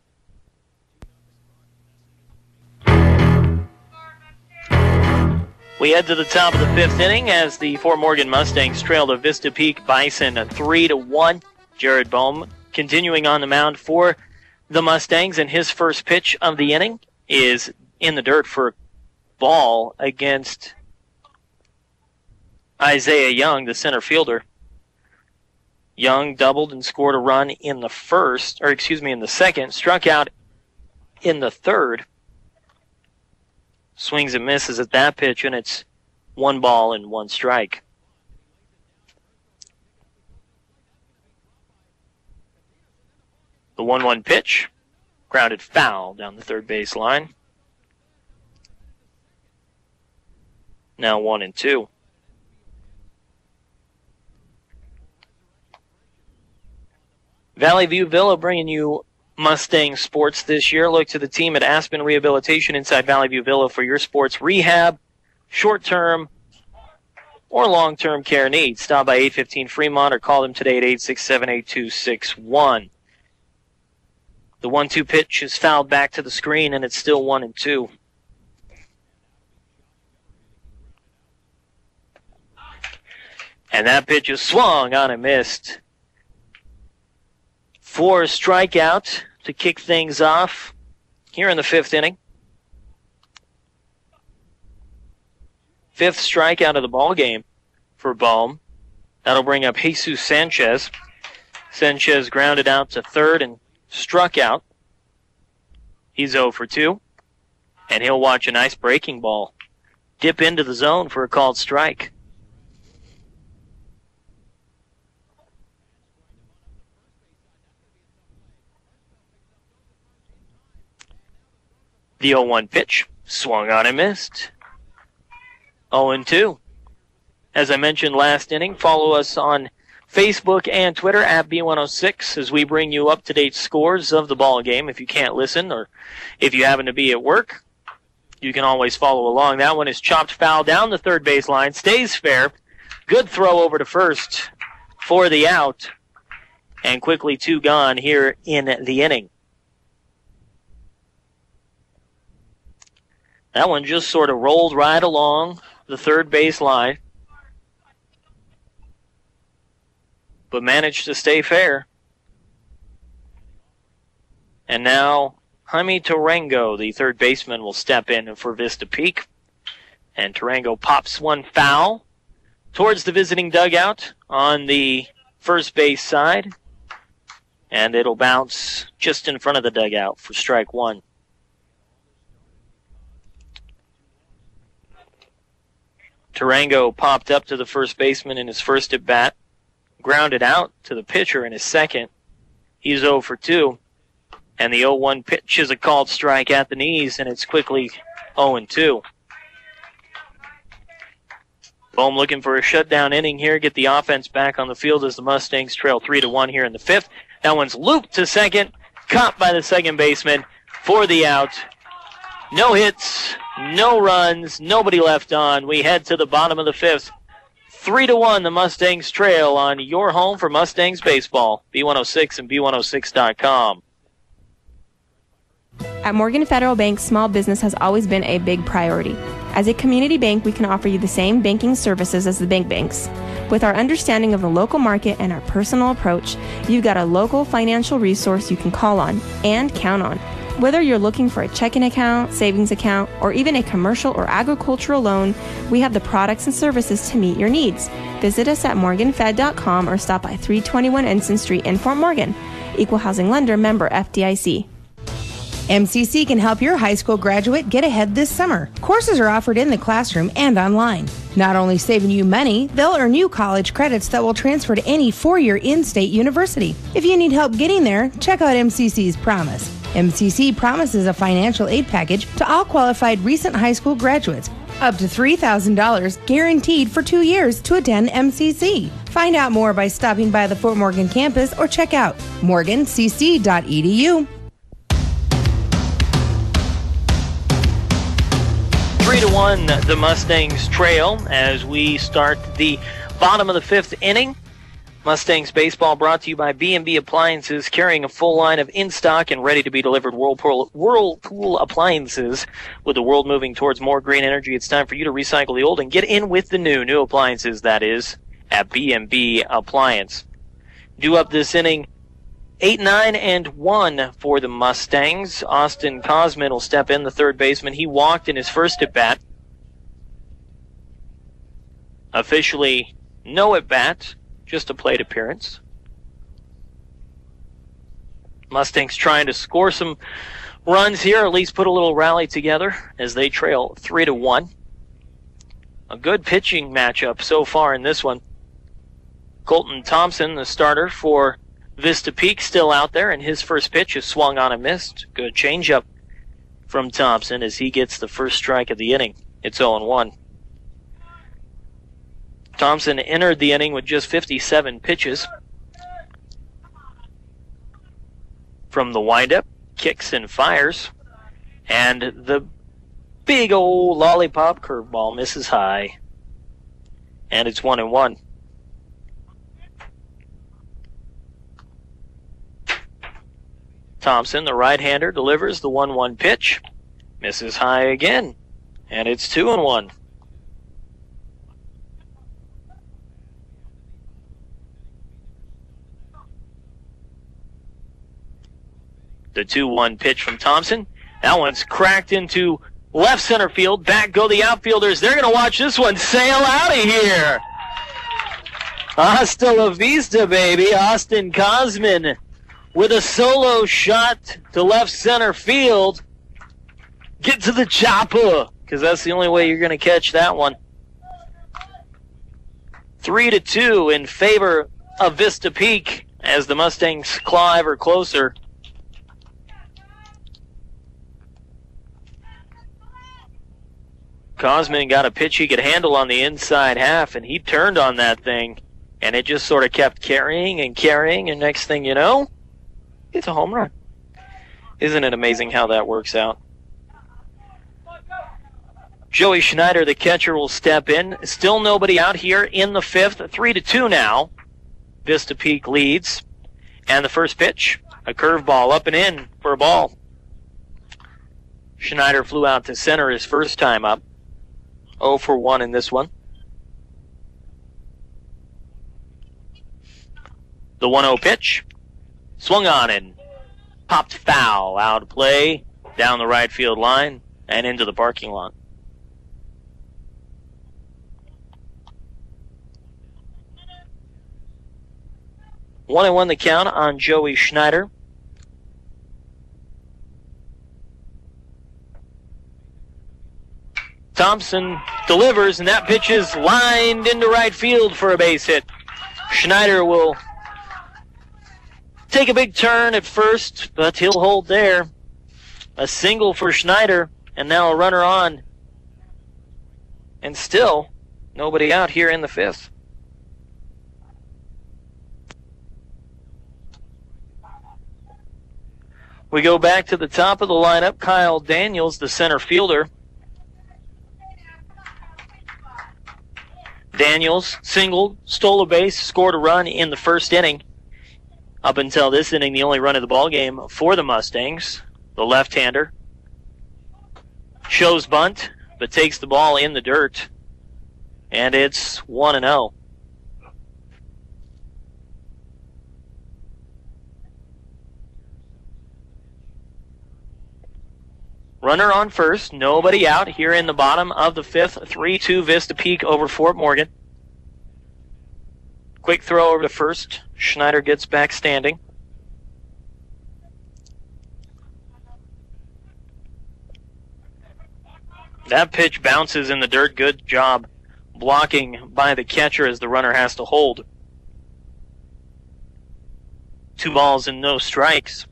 We head to the top of the fifth inning as the Fort Morgan Mustangs trail the Vista Peak Bison 3-1. Jared Bohm continuing on the mound for the Mustangs, and his first pitch of the inning is in the dirt for a ball against Isaiah Young, the center fielder. Young doubled and scored a run in the second, struck out in the third. Swings and misses at that pitch, and it's 1 ball and 1 strike. The 1-1 pitch, grounded foul down the third base line. Now 1-2. Valley View Villa bringing you Mustang sports this year. Look to the team at Aspen Rehabilitation inside Valley View Villa for your sports rehab, short-term or long-term care needs. Stop by 815 Fremont or call them today at 867-8261. The 1-2 pitch is fouled back to the screen, and it's still 1-2. And that pitch is swung on and missed. For a strikeout to kick things off here in the fifth inning. 5th strikeout of the ball game for Bohm. That'll bring up Jesus Sanchez. Sanchez grounded out to third and struck out. He's 0 for 2. And he'll watch a nice breaking ball dip into the zone for a called strike. The 0-1 pitch, swung on and missed. 0-2. As I mentioned last inning, follow us on Facebook and Twitter at B106 as we bring you up-to-date scores of the ball game. If you can't listen or if you happen to be at work, you can always follow along. That one is chopped foul down the third base line, stays fair. Good throw over to first for the out, and quickly 2 gone here in the inning. That one just sort of rolled right along the third base line, but managed to stay fair. And now Jaime Tarango, the third baseman, will step in for Vista Peak. And Tarango pops one foul towards the visiting dugout on the first base side. And it'll bounce just in front of the dugout for strike 1. Tarango popped up to the first baseman in his first at bat, grounded out to the pitcher in his second. He's 0 for 2, and the 0-1 pitch is a called strike at the knees, and it's quickly 0-2. Bohm looking for a shutdown inning here, get the offense back on the field as the Mustangs trail 3-1 here in the 5th. That one's looped to second, caught by the second baseman for the out. No hits, no runs, nobody left on. We head to the bottom of the 5th. 3-1, the Mustangs trail on your home for Mustangs baseball. B106 and B106.com. At Morgan Federal Bank, small business has always been a big priority. As a community bank, we can offer you the same banking services as the big banks. With our understanding of the local market and our personal approach, you've got a local financial resource you can call on and count on. Whether you're looking for a checking account, savings account, or even a commercial or agricultural loan, we have the products and services to meet your needs. Visit us at morganfed.com or stop by 321 Ensign Street in Fort Morgan. Equal Housing Lender, member FDIC. MCC can help your high school graduate get ahead this summer. Courses are offered in the classroom and online. Not only saving you money, they'll earn you college credits that will transfer to any four-year in-state university. If you need help getting there, check out MCC's Promise. MCC promises a financial aid package to all qualified recent high school graduates, Up to $3,000 guaranteed for 2 years to attend MCC. Find out more by stopping by the Fort Morgan campus or check out morgancc.edu. 3-1, the Mustangs trail as we start the bottom of the 5th inning. Mustangs baseball brought to you by B&B Appliances, carrying a full line of in-stock and ready-to-be-delivered Whirlpool appliances. With the world moving towards more green energy, it's time for you to recycle the old and get in with the new appliances, that is, at B&B Appliance. Due up this inning, 8-9-1 for the Mustangs. Austin Cosman will step in, the third baseman. He walked in his first at-bat. Officially, no at-bat. Just a plate appearance. Mustangs trying to score some runs here, at least put a little rally together as they trail 3-1. A good pitching matchup so far in this one. Colton Thompson, the starter for Vista Peak, still out there, and his first pitch is swung on and missed. Good changeup from Thompson as he gets the first strike of the inning. It's 0-1. Thompson entered the inning with just 57 pitches. From the windup, kicks and fires. And the big old lollipop curveball misses high. And it's 1-1. Thompson, the right-hander, delivers the 1-1 pitch. Misses high again. And it's 2-1. The 2-1 pitch from Thompson. That one's cracked into left center field. Back go the outfielders. They're going to watch this one sail out of here. Hasta la vista, baby. Austin Cosman with a solo shot to left center field. Get to the chopper, because that's the only way you're going to catch that one. 3-2 in favor of Vista Peak as the Mustangs claw ever closer. Cosman got a pitch he could handle on the inside half, and he turned on that thing, and it just sort of kept carrying, and next thing you know, it's a home run. Isn't it amazing how that works out? Joey Schneider, the catcher, will step in. Still nobody out here in the 5th. 3-2 now. Vista Peak leads. And the first pitch, a curveball up and in for a ball. Schneider flew out to center his first time up. 0-for-1 in this one. The 1-0 pitch. Swung on and popped foul. Out of play. Down the right field line and into the parking lot. One and 1 the count on Joey Schneider. Thompson delivers, and that pitch is lined into right field for a base hit. Schneider will take a big turn at first, but he'll hold there. A single for Schneider, and now a runner on. And still, nobody out here in the 5th. We go back to the top of the lineup. Kyle Daniels, the center fielder. Daniels singled, stole a base, scored a run in the first inning. Up until this inning, the only run of the ball game for the Mustangs. The left-hander shows bunt, but takes the ball in the dirt. And it's 1-0. Runner on first, nobody out here in the bottom of the 5th. 3-2 Vista Peak over Fort Morgan. Quick throw over to first. Schneider gets back standing. That pitch bounces in the dirt. Good job blocking by the catcher as the runner has to hold. 2 balls and no strikes.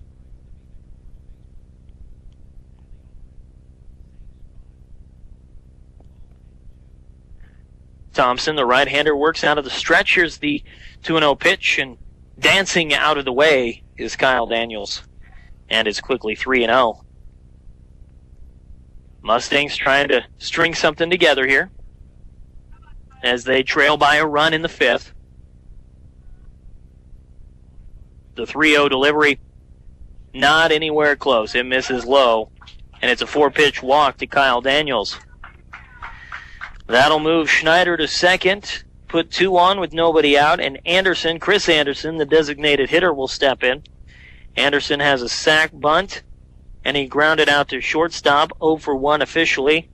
Thompson, the right-hander, works out of the stretch. Here's the 2-0 pitch, and dancing out of the way is Kyle Daniels, and it's quickly 3-0. Mustangs trying to string something together here as they trail by a run in the 5th. The 3-0 delivery, not anywhere close. It misses low, and it's a 4-pitch walk to Kyle Daniels. That'll move Schneider to second, put 2 on with nobody out, and Anderson, Chris Anderson, the designated hitter, will step in. Anderson has a sac bunt, and he grounded out to shortstop, 0 for 1 officially.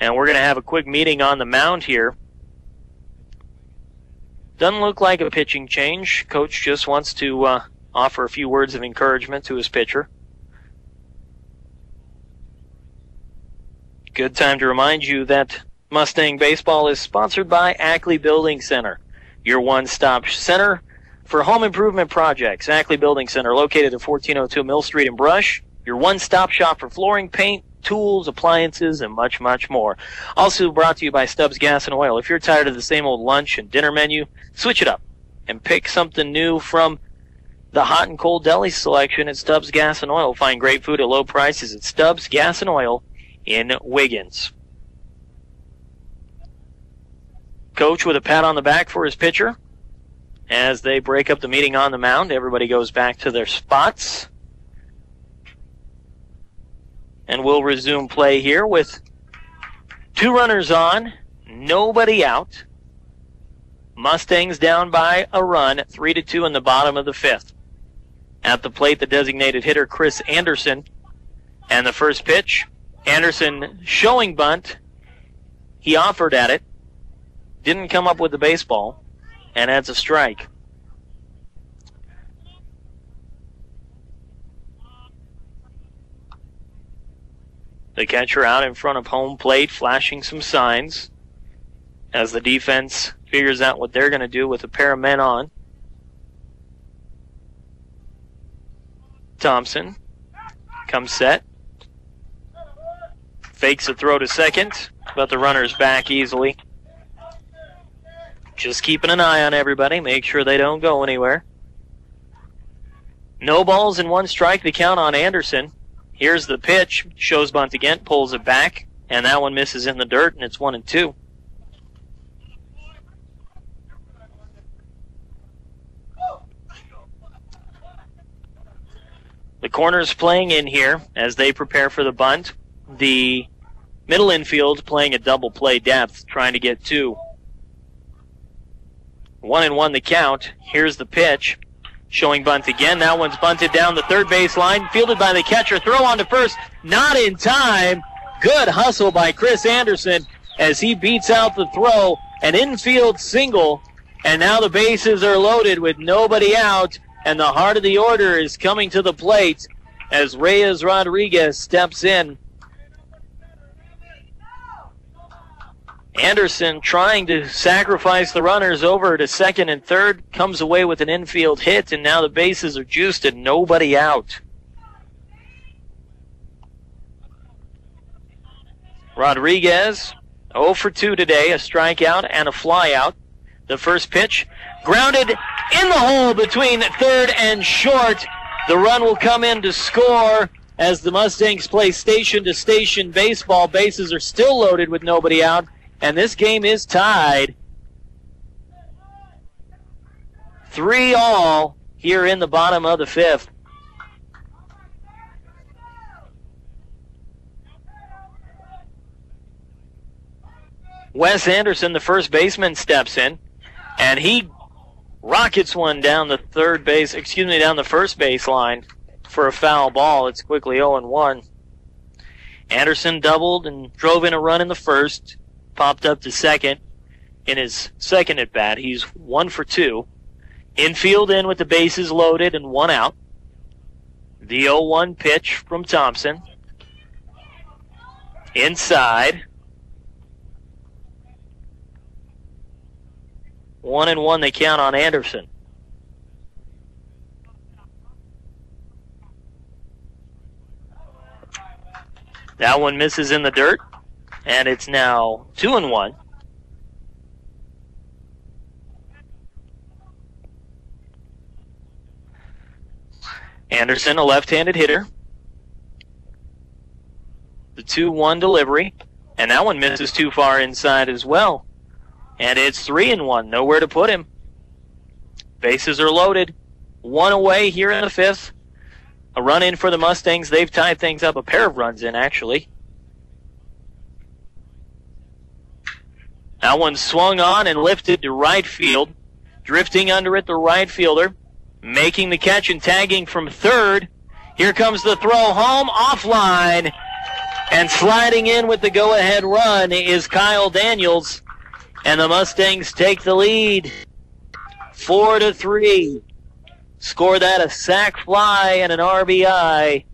And we're going to have a quick meeting on the mound here. Doesn't look like a pitching change. Coach just wants to offer a few words of encouragement to his pitcher. Good time to remind you that Mustang Baseball is sponsored by Ackley Building Center, your one-stop center for home improvement projects. Ackley Building Center, located at 1402 Mill Street in Brush, your one-stop shop for flooring, paint, tools, appliances, and much, much more. Also brought to you by Stubbs Gas and Oil. If you're tired of the same old lunch and dinner menu, switch it up and pick something new from the hot and cold deli selection at Stubbs Gas and Oil. Find great food at low prices at Stubbs Gas and Oil in Wiggins. Coach with a pat on the back for his pitcher. As they break up the meeting on the mound, everybody goes back to their spots. And we'll resume play here with 2 runners on, nobody out. Mustangs down by a run, 3-2 in the bottom of the 5th. At the plate, the designated hitter, Chris Anderson. And the first pitch, Anderson showing bunt. He offered at it, didn't come up with the baseball, and that's a strike. The catcher out in front of home plate, flashing some signs as the defense figures out what they're going to do with a pair of men on. Thompson comes set. Fakes a throw to second, but the runner's back easily. Just keeping an eye on everybody, make sure they don't go anywhere. No balls and 1 strike, the count on Anderson. Here's the pitch, shows bunt again, pulls it back, and that one misses in the dirt, and it's 1-2. The corners playing in here as they prepare for the bunt. The middle infield playing a double play depth, trying to get 2. 1-1 the count. Here's the pitch. Showing bunt again. That one's bunted down the third base line. Fielded by the catcher. Throw on to first. Not in time. Good hustle by Chris Anderson as he beats out the throw. An infield single. And now the bases are loaded with nobody out. And the heart of the order is coming to the plate as Reyes Rodriguez steps in. Anderson trying to sacrifice the runners over to second and third, comes away with an infield hit, and now the bases are juiced and nobody out. Rodriguez, 0 for 2 today, a strikeout and a flyout. The first pitch, grounded in the hole between third and short. The run will come in to score as the Mustangs play station-to-station baseball. Bases are still loaded with nobody out. And this game is tied 3-3 here in the bottom of the 5th. Wes Anderson, the first baseman, steps in, and he rockets one down the down the first base line for a foul ball. It's quickly 0-1. Anderson doubled and drove in a run in the first. Popped up to second in his second at bat. He's 1 for 2. Infield in with the bases loaded and 1 out. The 0-1 pitch from Thompson. Inside. 1-1 they count on Anderson. That one misses in the dirt. And it's now 2-1. Anderson, a left-handed hitter. The 2-1 delivery, and that one misses too far inside as well. And it's 3-1, nowhere to put him. Bases are loaded. One away here in the fifth. A run in for the Mustangs. They've tied things up, a pair of runs in, actually. That one swung on and lifted to right field. Drifting under it, the right fielder. Making the catch and tagging from third. Here comes the throw home, offline. And sliding in with the go-ahead run is Kyle Daniels. And the Mustangs take the lead. 4-3. Score that a sac fly and an RBI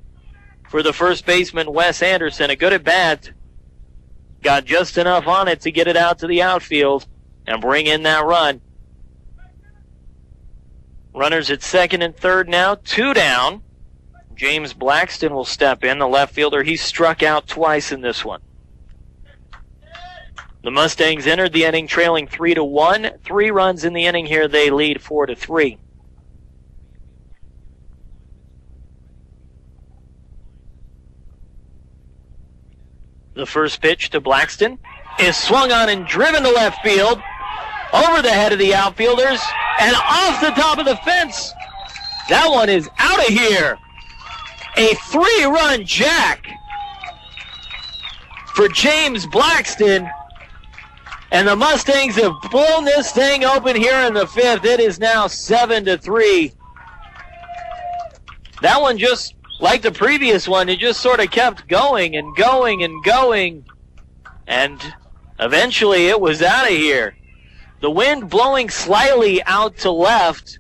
for the first baseman, Wes Anderson. A good at-bat. Got just enough on it to get it out to the outfield and bring in that run. Runners at second and third now, 2 down. James Blackston will step in, the left fielder. He struck out twice in this one. The Mustangs entered the inning trailing 3-1. 3 runs in the inning here. They lead 4-3. The first pitch to Blackston is swung on and driven to left field, over the head of the outfielders, and off the top of the fence. That one is out of here. A 3-run jack for James Blackston. And the Mustangs have blown this thing open here in the fifth. It is now 7-3. That one, just like the previous one, it just sort of kept going and going and going. And eventually it was out of here. The wind blowing slightly out to left.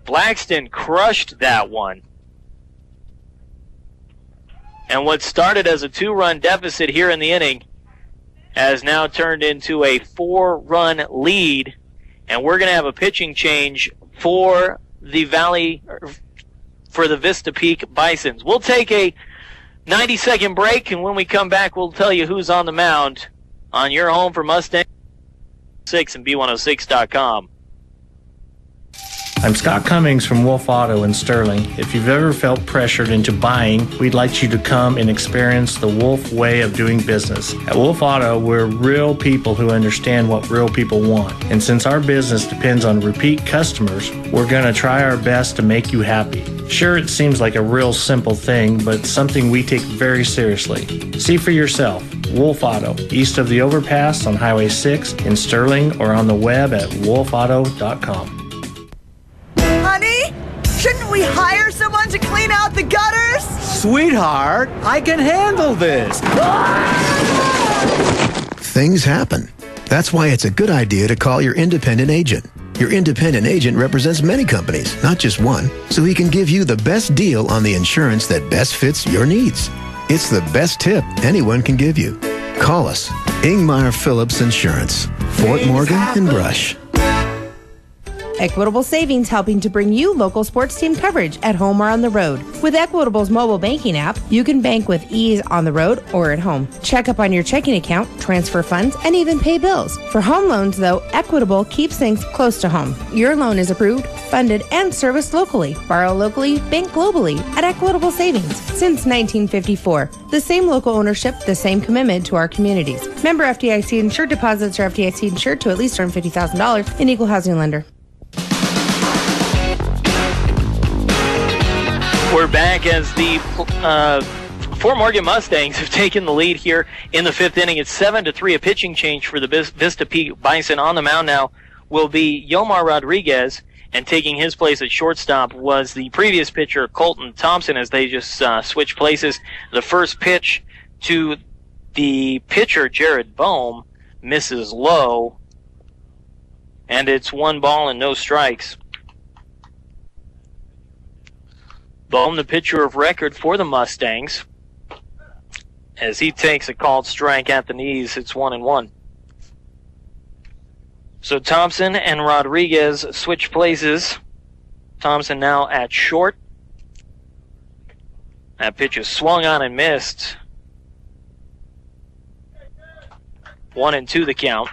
Blackston crushed that one. And what started as a 2-run deficit here in the inning has now turned into a 4-run lead. And we're going to have a pitching change for the Vista Peak Bisons. We'll take a 90-second break, and when we come back, we'll tell you who's on the mound on your home for Mustang 6 and B106.com. I'm Scott Cummings from Wolf Auto in Sterling. If you've ever felt pressured into buying, we'd like you to come and experience the Wolf way of doing business. At Wolf Auto, we're real people who understand what real people want. And since our business depends on repeat customers, we're going to try our best to make you happy. Sure, it seems like a real simple thing, but something we take very seriously. See for yourself. Wolf Auto, east of the overpass on Highway 6 in Sterling, or on the web at wolfauto.com. Honey, shouldn't we hire someone to clean out the gutters? Sweetheart, I can handle this. Things happen. That's why it's a good idea to call your independent agent. Your independent agent represents many companies, not just one, so he can give you the best deal on the insurance that best fits your needs. It's the best tip anyone can give you. Call us, Ingmar Phillips Insurance, Fort Morgan and Brush. Equitable Savings, helping to bring you local sports team coverage at home or on the road. With Equitable's mobile banking app, you can bank with ease on the road or at home. Check up on your checking account, transfer funds, and even pay bills. For home loans, though, Equitable keeps things close to home. Your loan is approved, funded, and serviced locally. Borrow locally, bank globally at Equitable Savings. Since 1954, the same local ownership, the same commitment to our communities. Member FDIC insured. Deposits are FDIC insured to at least earn $50,000. An equal housing lender. We're back as the Fort Morgan Mustangs have taken the lead here in the fifth inning. It's 7-3, a pitching change for the Vista Peak Bison. On the mound now will be Yomar Rodriguez, and taking his place at shortstop was the previous pitcher, Colton Thompson, as they just switched places. The first pitch to the pitcher, Jared Bohm, misses low, and it's 1 ball and no strikes. Bohm, the pitcher of record for the Mustangs, as he takes a called strike at the knees. It's 1-1. So Thompson and Rodriguez switch places. Thompson now at short. That pitch is swung on and missed. 1-2 the count.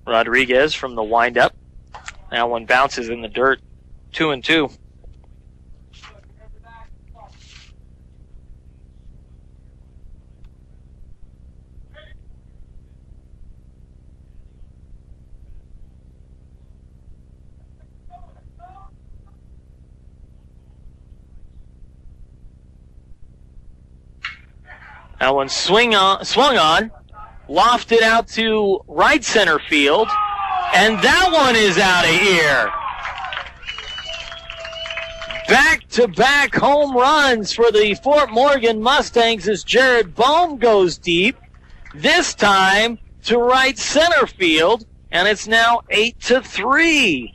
Rodriguez from the windup. That one bounces in the dirt. 2-2. That one swung on, lofted out to right center field, and that one is out of here. Back-to-back home runs for the Fort Morgan Mustangs as Jared Bohm goes deep, this time to right center field, and it's now 8-3.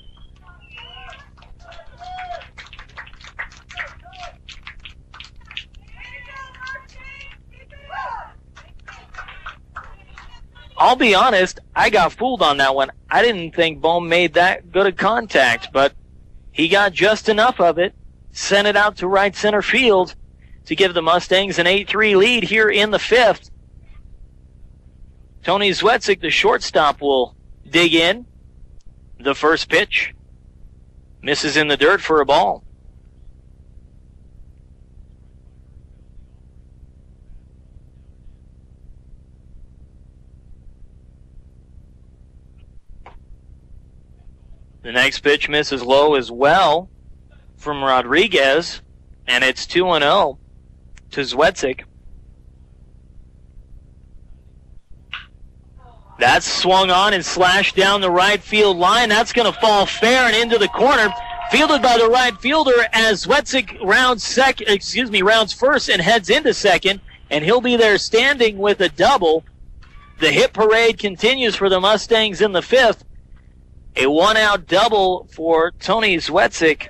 I'll be honest, I got fooled on that one. I didn't think Bohm made that good a contact, but he got just enough of it, sent it out to right center field to give the Mustangs an 8-3 lead here in the fifth. Tony Zwetzik, the shortstop, will dig in. The first pitch misses in the dirt for a ball. The next pitch misses low as well from Rodriguez, and it's 2-0 to Zwetzik. That's swung on and slashed down the right field line. That's going to fall fair and into the corner. Fielded by the right fielder as Zwetzik rounds first and heads into second, and he'll be there standing with a double. The hit parade continues for the Mustangs in the fifth. A one-out double for Tony Zwetzik.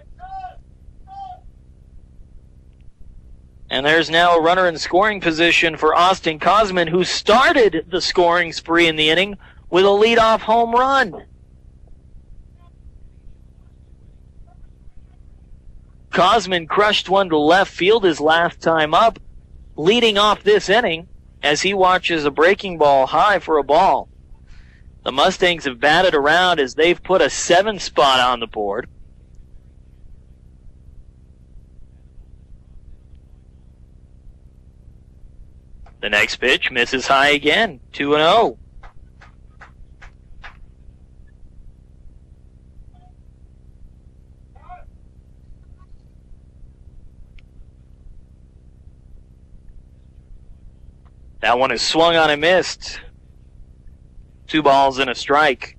And there's now a runner in scoring position for Austin Kosman, who started the scoring spree in the inning with a leadoff home run. Kosman crushed one to left field his last time up, leading off this inning as he watches a breaking ball high for a ball. The Mustangs have batted around as they've put a 7 spot on the board. The next pitch misses high again, 2-0. That one is swung on and missed. 2 balls and a strike.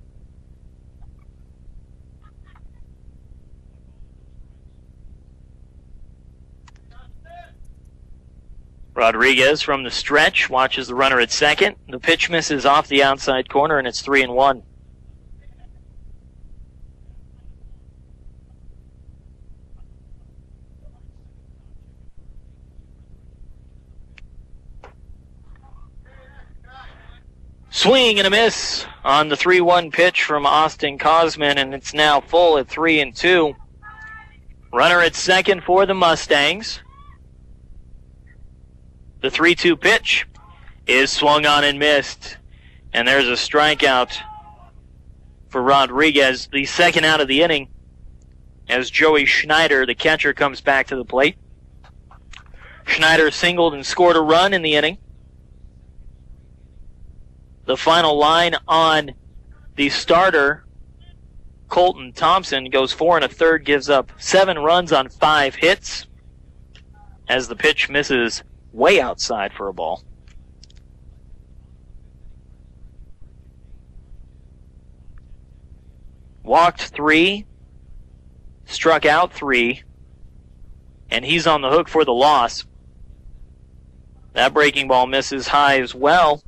Rodriguez from the stretch watches the runner at second. The pitch misses off the outside corner, and it's 3-1. Swing and a miss on the 3-1 pitch from Austin Kosman, and it's now full at 3-2. Runner at second for the Mustangs. The 3-2 pitch is swung on and missed, and there's a strikeout for Rodriguez, the second out of the inning, as Joey Schneider, the catcher, comes back to the plate. Schneider singled and scored a run in the inning. The final line on the starter, Colton Thompson, goes 4 1/3, gives up 7 runs on 5 hits, as the pitch misses way outside for a ball. Walked 3, struck out 3, and he's on the hook for the loss. That breaking ball misses high as well,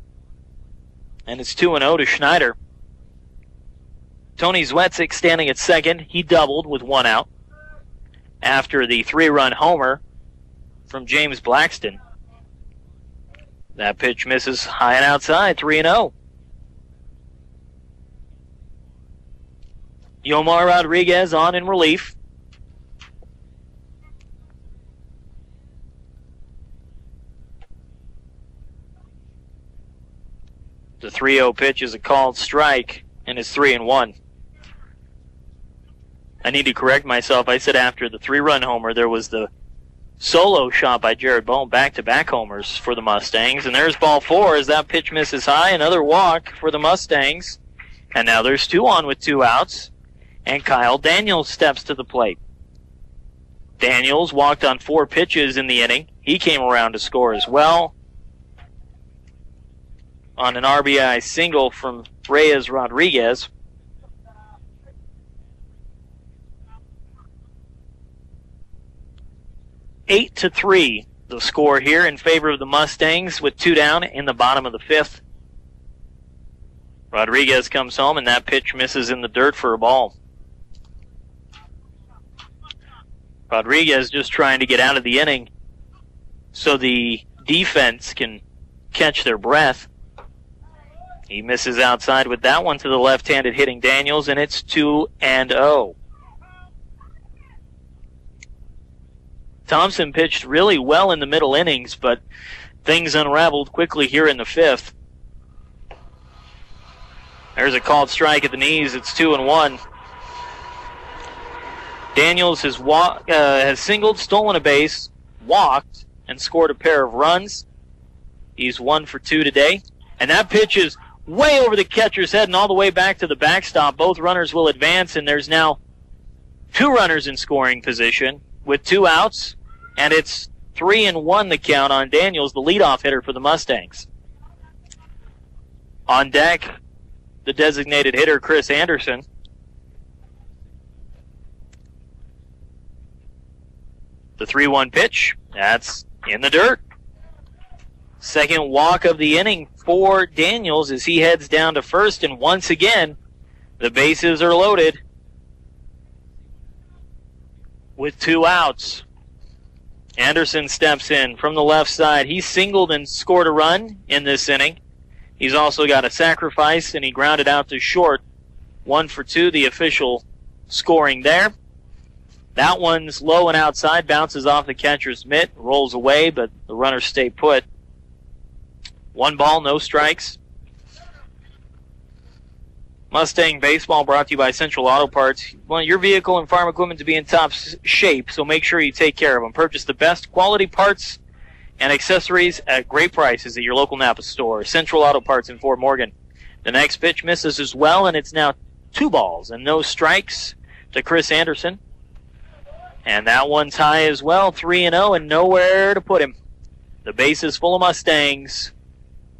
and it's 2-0 to Schneider. Tony Zwetzik standing at second. He doubled with 1 out after the 3-run homer from James Blackston. That pitch misses high and outside, 3-0. Yomar Rodriguez on in relief. The 3-0 pitch is a called strike, and it's 3-1. I need to correct myself. I said after the 3-run homer, there was the solo shot by Jared Bone, back-to-back homers for the Mustangs. And there's ball 4 as that pitch misses high. Another walk for the Mustangs. And now there's 2 on with 2 outs. And Kyle Daniels steps to the plate. Daniels walked on 4 pitches in the inning. He came around to score as well on an RBI single from Reyes Rodriguez. Eight to 3, the score here in favor of the Mustangs with 2 down in the bottom of the 5th. Rodriguez comes home, and that pitch misses in the dirt for a ball. Rodriguez just trying to get out of the inning so the defense can catch their breath. He misses outside with that one to the left-handed hitting Daniels, and it's 2-0. Thompson pitched really well in the middle innings, but things unraveled quickly here in the 5th. There's a called strike at the knees. It's 2-1. Daniels has singled, stolen a base, walked, and scored a pair of runs. He's 1 for 2 today. And that pitch is way over the catcher's head and all the way back to the backstop. Both runners will advance, and there's now 2 runners in scoring position with 2 outs. And it's 3-1 the count on Daniels, the leadoff hitter for the Mustangs. On deck, the designated hitter, Chris Anderson. The 3-1 pitch, that's in the dirt. Second walk of the inning for Daniels as he heads down to first, and once again, the bases are loaded with 2 outs. Anderson steps in from the left side. He singled and scored a run in this inning. He's also got a sacrifice, and he grounded out to short. 1 for 2, the official scoring there. That one's low and outside, bounces off the catcher's mitt, rolls away, but the runners stay put. 1 ball, no strikes. Mustang Baseball brought to you by Central Auto Parts. You want your vehicle and farm equipment to be in top shape, so make sure you take care of them. Purchase the best quality parts and accessories at great prices at your local Napa store. Central Auto Parts in Fort Morgan. The next pitch misses as well, and it's now 2 balls and no strikes to Chris Anderson. And that one's high as well, 3-0, and nowhere to put him. The base is full of Mustangs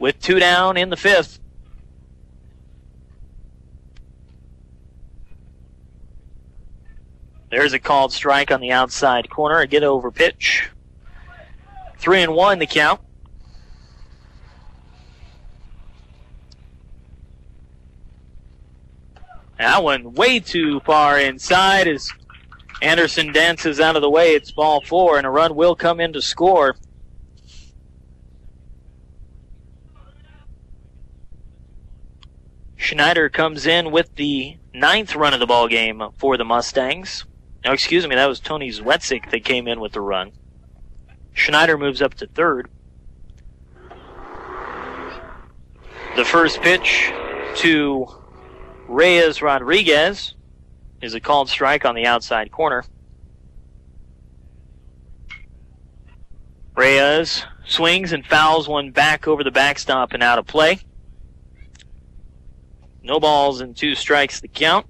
with 2 down in the 5th. There's a called strike on the outside corner, a get-over pitch. 3-1 the count. That one way too far inside as Anderson dances out of the way. It's ball 4, and a run will come in to score. Schneider comes in with the 9th run of the ball game for the Mustangs. No, excuse me, that was Tony Zwetzik that came in with the run. Schneider moves up to 3rd. The first pitch to Reyes Rodriguez is a called strike on the outside corner. Reyes swings and fouls one back over the backstop and out of play. No balls and 2 strikes the count.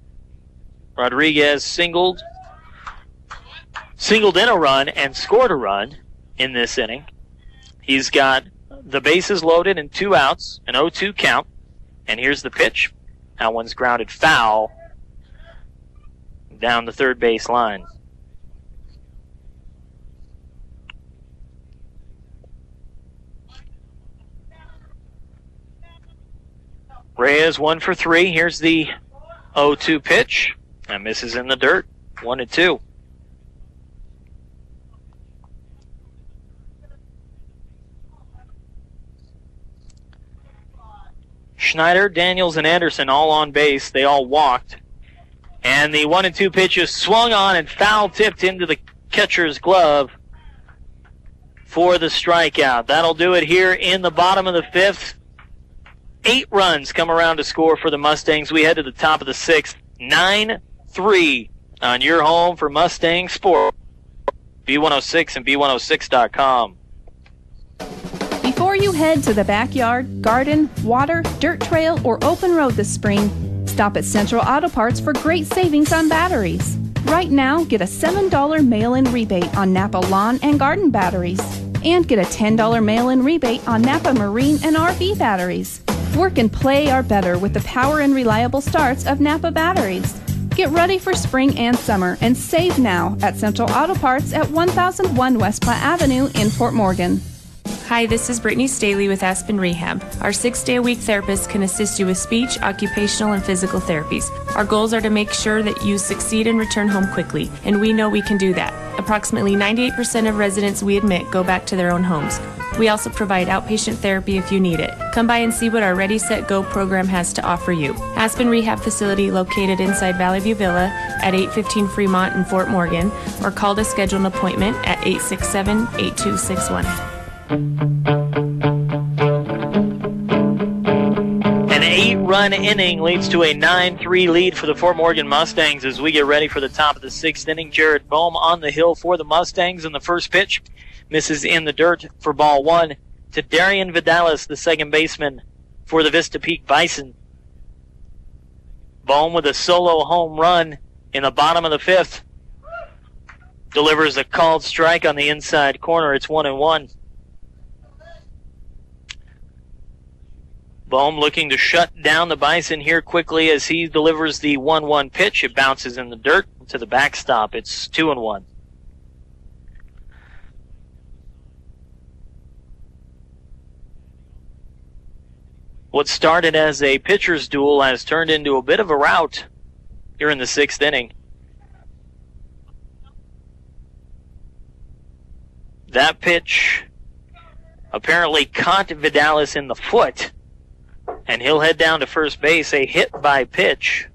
Rodriguez singled in a run and scored a run in this inning. He's got the bases loaded and 2 outs, an 0-2 count. And here's the pitch. That one's grounded foul down the third base line. Reyes 1 for 3. Here's the 0-2 pitch. That misses in the dirt. 1-2. Schneider, Daniels, and Anderson all on base. They all walked. And the 1-2 pitch is swung on and foul tipped into the catcher's glove for the strikeout. That'll do it here in the bottom of the 5th. 8 runs come around to score for the Mustangs. We head to the top of the 6th. 9-3 on your home for Mustang Sport. B106 and B106.com. Before you head to the backyard, garden, water, dirt trail, or open road this spring, stop at Central Auto Parts for great savings on batteries. Right now, get a $7 mail-in rebate on Napa lawn and garden batteries. And get a $10 mail-in rebate on Napa marine and RV batteries. Work and play are better with the power and reliable starts of Napa batteries. Get ready for spring and summer and save now at Central Auto Parts at 1001 West Platte Avenue in Fort Morgan. Hi, this is Brittany Staley with Aspen Rehab. Our 6-day-a-week therapist can assist you with speech, occupational, and physical therapies. Our goals are to make sure that you succeed and return home quickly, and we know we can do that. Approximately 98% of residents we admit go back to their own homes. We also provide outpatient therapy if you need it. Come by and see what our Ready, Set, Go program has to offer you. Aspen Rehab Facility located inside Valley View Villa at 815 Fremont in Fort Morgan, or call to schedule an appointment at 867-8261. An 8-run inning leads to a 9-3 lead for the Fort Morgan Mustangs as we get ready for the top of the 6th inning. Jared Bohm on the hill for the Mustangs, and the first pitch misses in the dirt for ball 1 to Darian Vidalis, the second baseman for the Vista Peak Bison. Bohm with a solo home run in the bottom of the 5th. Delivers a called strike on the inside corner. It's 1-1. Bohm looking to shut down the Bison here quickly as he delivers the 1-1 pitch. It bounces in the dirt to the backstop. It's 2-1. What started as a pitcher's duel has turned into a bit of a rout here in the 6th inning. That pitch apparently caught Vidalis in the foot, and he'll head down to first base. A hit by pitch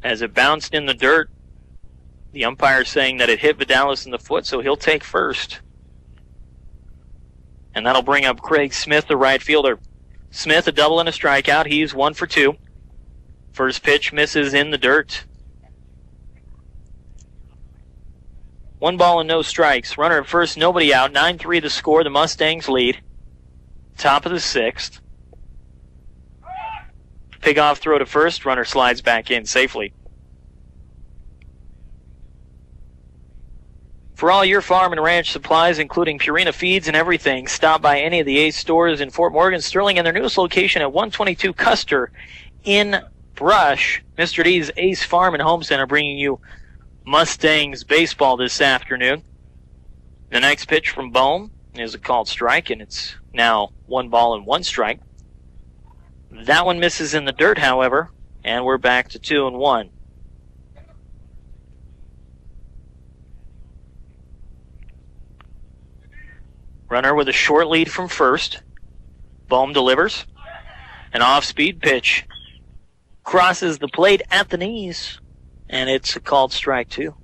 as it bounced in the dirt. The umpire saying that it hit Vidalis in the foot, so he'll take first. And that'll bring up Craig Smith, the right fielder. Smith, a double and a strikeout. He's 1 for 2. First pitch misses in the dirt. 1 ball and no strikes. Runner at first, nobody out. 9-3 the score. The Mustangs lead. Top of the 6th. Pick-off throw to first. Runner slides back in safely. For all your farm and ranch supplies, including Purina feeds and everything, stop by any of the Ace stores in Fort Morgan, Sterling, and their newest location at 122 Custer in Brush. Mr. D's Ace Farm and Home Center bringing you Mustangs baseball this afternoon. The next pitch from Bohm is a called strike, and it's now 1 ball and 1 strike. That one misses in the dirt, however, and we're back to 2-1. Runner with a short lead from first. Bohm delivers. An off-speed pitch. Crosses the plate at the knees. And it's a called strike, too.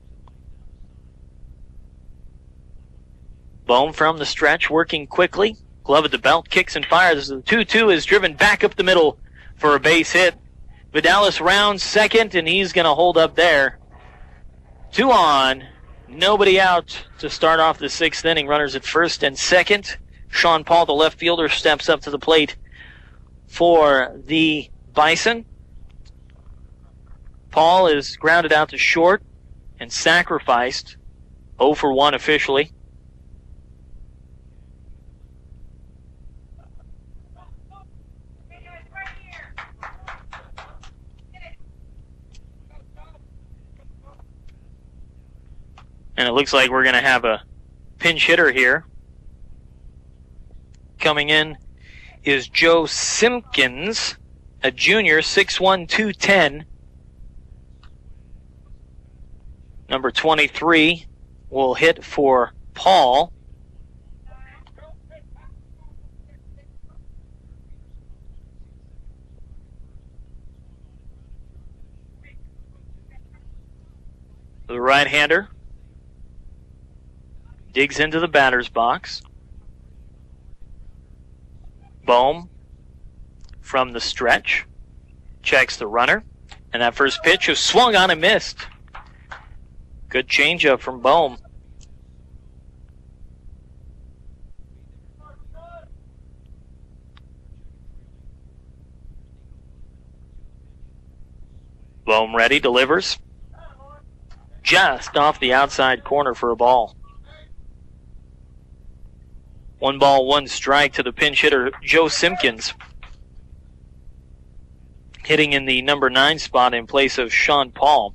Bohm from the stretch, working quickly. Glove at the belt, kicks and fires. The 2-2 is driven back up the middle for a base hit. Vidalis rounds second, and he's going to hold up there. 2 on. Nobody out to start off the 6th inning. Runners at first and second. Sean Paul, the left fielder, steps up to the plate for the Bison. Paul is grounded out to short and sacrificed. 0 for 1 officially. And it looks like we're going to have a pinch hitter here. Coming in is Joe Simpkins, a junior, 6'1", 210. Number 23 will hit for Paul. The right-hander digs into the batter's box. Bohm from the stretch checks the runner And that first pitch was swung on and missed. Good changeup from Bohm. Bohm ready, delivers. Just off the outside corner for a ball. 1 ball, 1 strike to the pinch hitter, Joe Simpkins. Hitting in the number 9 spot in place of Sean Paul.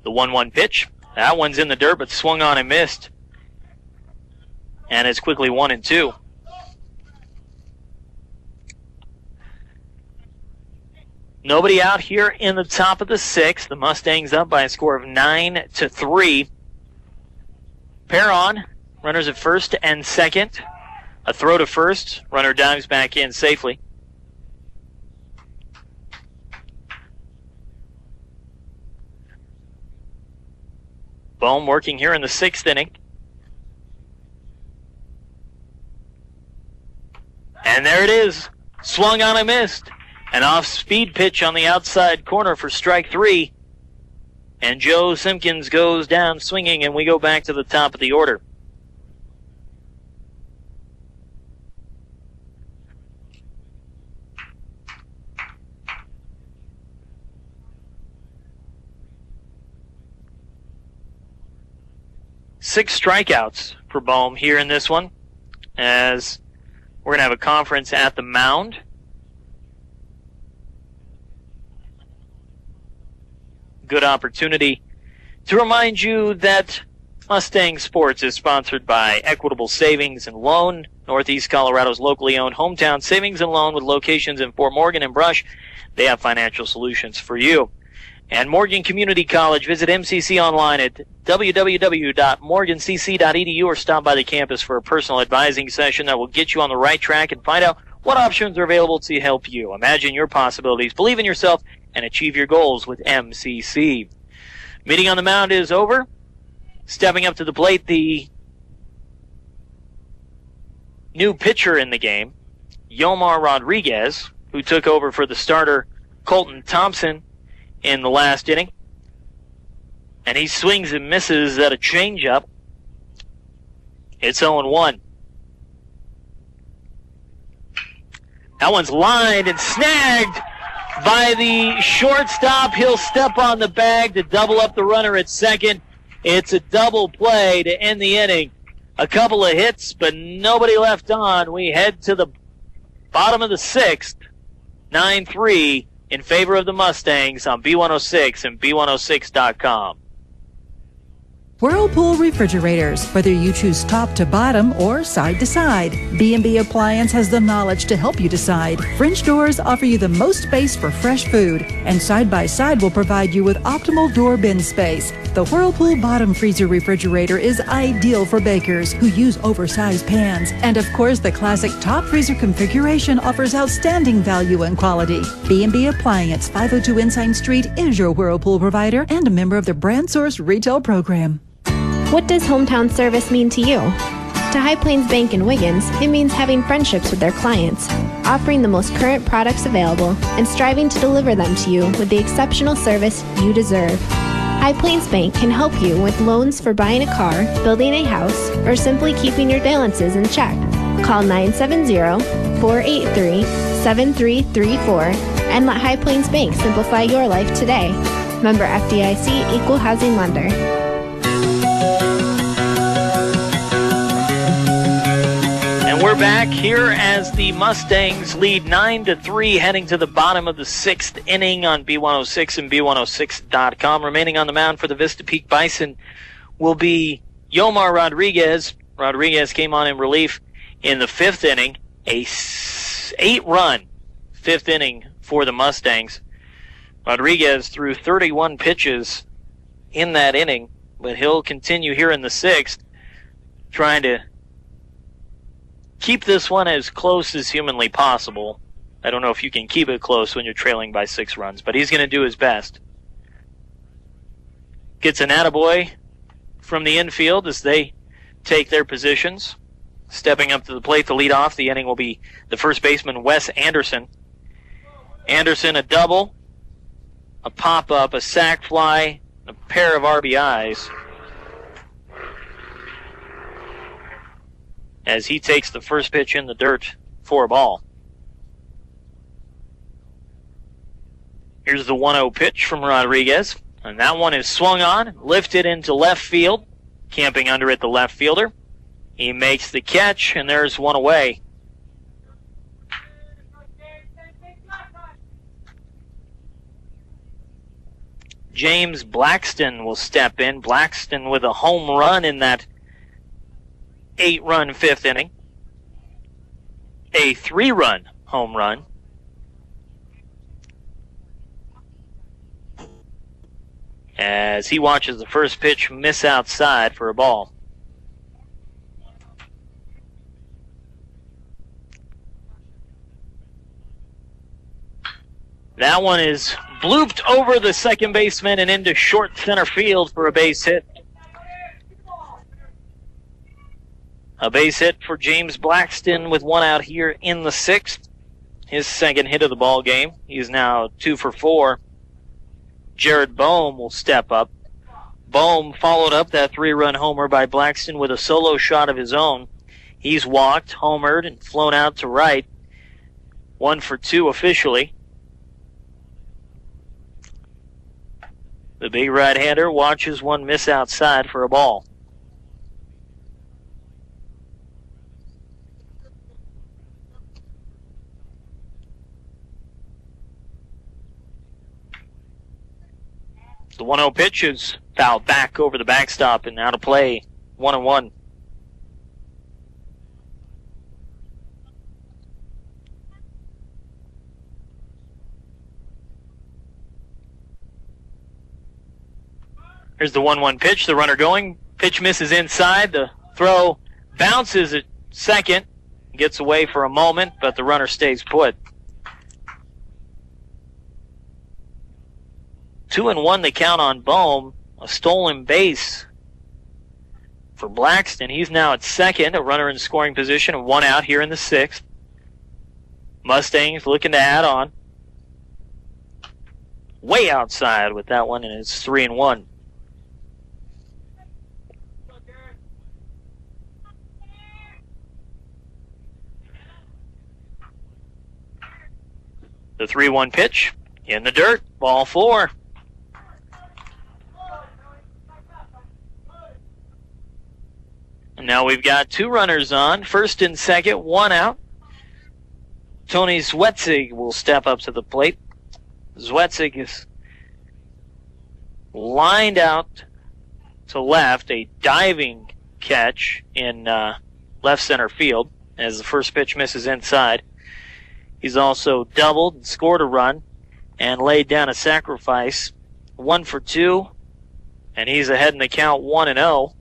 The 1-1 pitch. That one's in the dirt, but swung on and missed. And it's quickly 1-2. Nobody out here in the top of the 6th. The Mustangs up by a score of 9-3. Pair on. Runners at first and second. A throw to first. Runner dives back in safely. Bohm working here in the 6th inning. And there it is. Swung on and missed. An off-speed pitch on the outside corner for strike 3. And Joe Simpkins goes down swinging, and we go back to the top of the order. Six strikeouts for Bohm here in this one, as we're going to have a conference at the mound. Good opportunity to remind you that Mustang Sports is sponsored by Equitable Savings and Loan, Northeast Colorado's locally owned hometown savings and loan with locations in Fort Morgan and Brush. They have financial solutions for you. And Morgan Community College, visit MCC online at www.morgancc.edu or stop by the campus for a personal advising session that will get you on the right track and find out what options are available to help you. Imagine your possibilities, believe in yourself, and achieve your goals with MCC. Meeting on the mound is over. Stepping up to the plate, the new pitcher in the game, Yomar Rodriguez, who took over for the starter Colton Thompson in the last inning. And he swings and misses at a changeup. It's 0-1. That one's lined and snagged by the shortstop. He'll step on the bag to double up the runner at second. It's a double play to end the inning. A couple of hits, but nobody left on. We head to the bottom of the 6th, 9-3 in favor of the Mustangs on B106 and B106.com. Whirlpool refrigerators, whether you choose top to bottom or side to side. B&B Appliance has the knowledge to help you decide. French doors offer you the most space for fresh food, and side by side will provide you with optimal door bin space. The Whirlpool bottom freezer refrigerator is ideal for bakers who use oversized pans. And of course, the classic top freezer configuration offers outstanding value and quality. B&B Appliance, 502 Ensign Street is your Whirlpool provider and a member of the Brand Source Retail Program. What does hometown service mean to you? To High Plains Bank in Wiggins, it means having friendships with their clients, offering the most current products available, and striving to deliver them to you with the exceptional service you deserve. High Plains Bank can help you with loans for buying a car, building a house, or simply keeping your balances in check. Call 970-483-7334 and let High Plains Bank simplify your life today. Member FDIC, Equal Housing Lender. We're back here as the Mustangs lead 9-3 heading to the bottom of the 6th inning on B106 and B106.com. Remaining on the mound for the Vista Peak Bison will be Yomar Rodriguez. Rodriguez came on in relief in the 5th inning. A 8-run 5th inning for the Mustangs. Rodriguez threw 31 pitches in that inning, but he'll continue here in the 6th trying to keep this one as close as humanly possible. I don't know if you can keep it close when you're trailing by 6 runs, but he's going to do his best. Gets an attaboy from the infield as they take their positions. Stepping up to the plate to lead off the inning will be the first baseman, Wes Anderson. Anderson, a double. a pop-up, a sac fly, a pair of RBIs, as he takes the first pitch in the dirt for a ball. Here's the 1-0 pitch from Rodriguez, and that one is swung on, lifted into left field, camping under it the left fielder. He makes the catch, and there's one away. James Blackston will step in. Blackston with a home run in that 8-run fifth inning. A 3-run home run. As he watches the first pitch miss outside for a ball. That one is blooped over the second baseman and into short center field for a base hit. A base hit for James Blackston with one out here in the 6th. His second hit of the ball game. He's now 2 for 4. Jared Boehm will step up. Boehm followed up that 3-run homer by Blackston with a solo shot of his own. He's walked, homered, and flown out to right. 1 for 2 officially. The big right-hander watches one miss outside for a ball. The 1-0 pitch is fouled back over the backstop and out of play. 1-1. Here's the 1-1 pitch. The runner going. Pitch misses inside. The throw bounces at second. Gets away for a moment, but the runner stays put. 2-1 the count on Boehm. A stolen base for Blackston. He's now at second. A runner in scoring position and 1 out here in the 6th. Mustangs looking to add on. Way outside with that one, and it's 3-1. The 3-1 pitch in the dirt. Ball 4. And now we've got 2 runners on. First and second, 1 out. Tony Zwetzig will step up to the plate. Zwetzig is lined out to left. A diving catch in left center field as the first pitch misses inside. He's also doubled and scored a run and laid down a sacrifice. 1 for 2, and he's ahead in the count 1-0.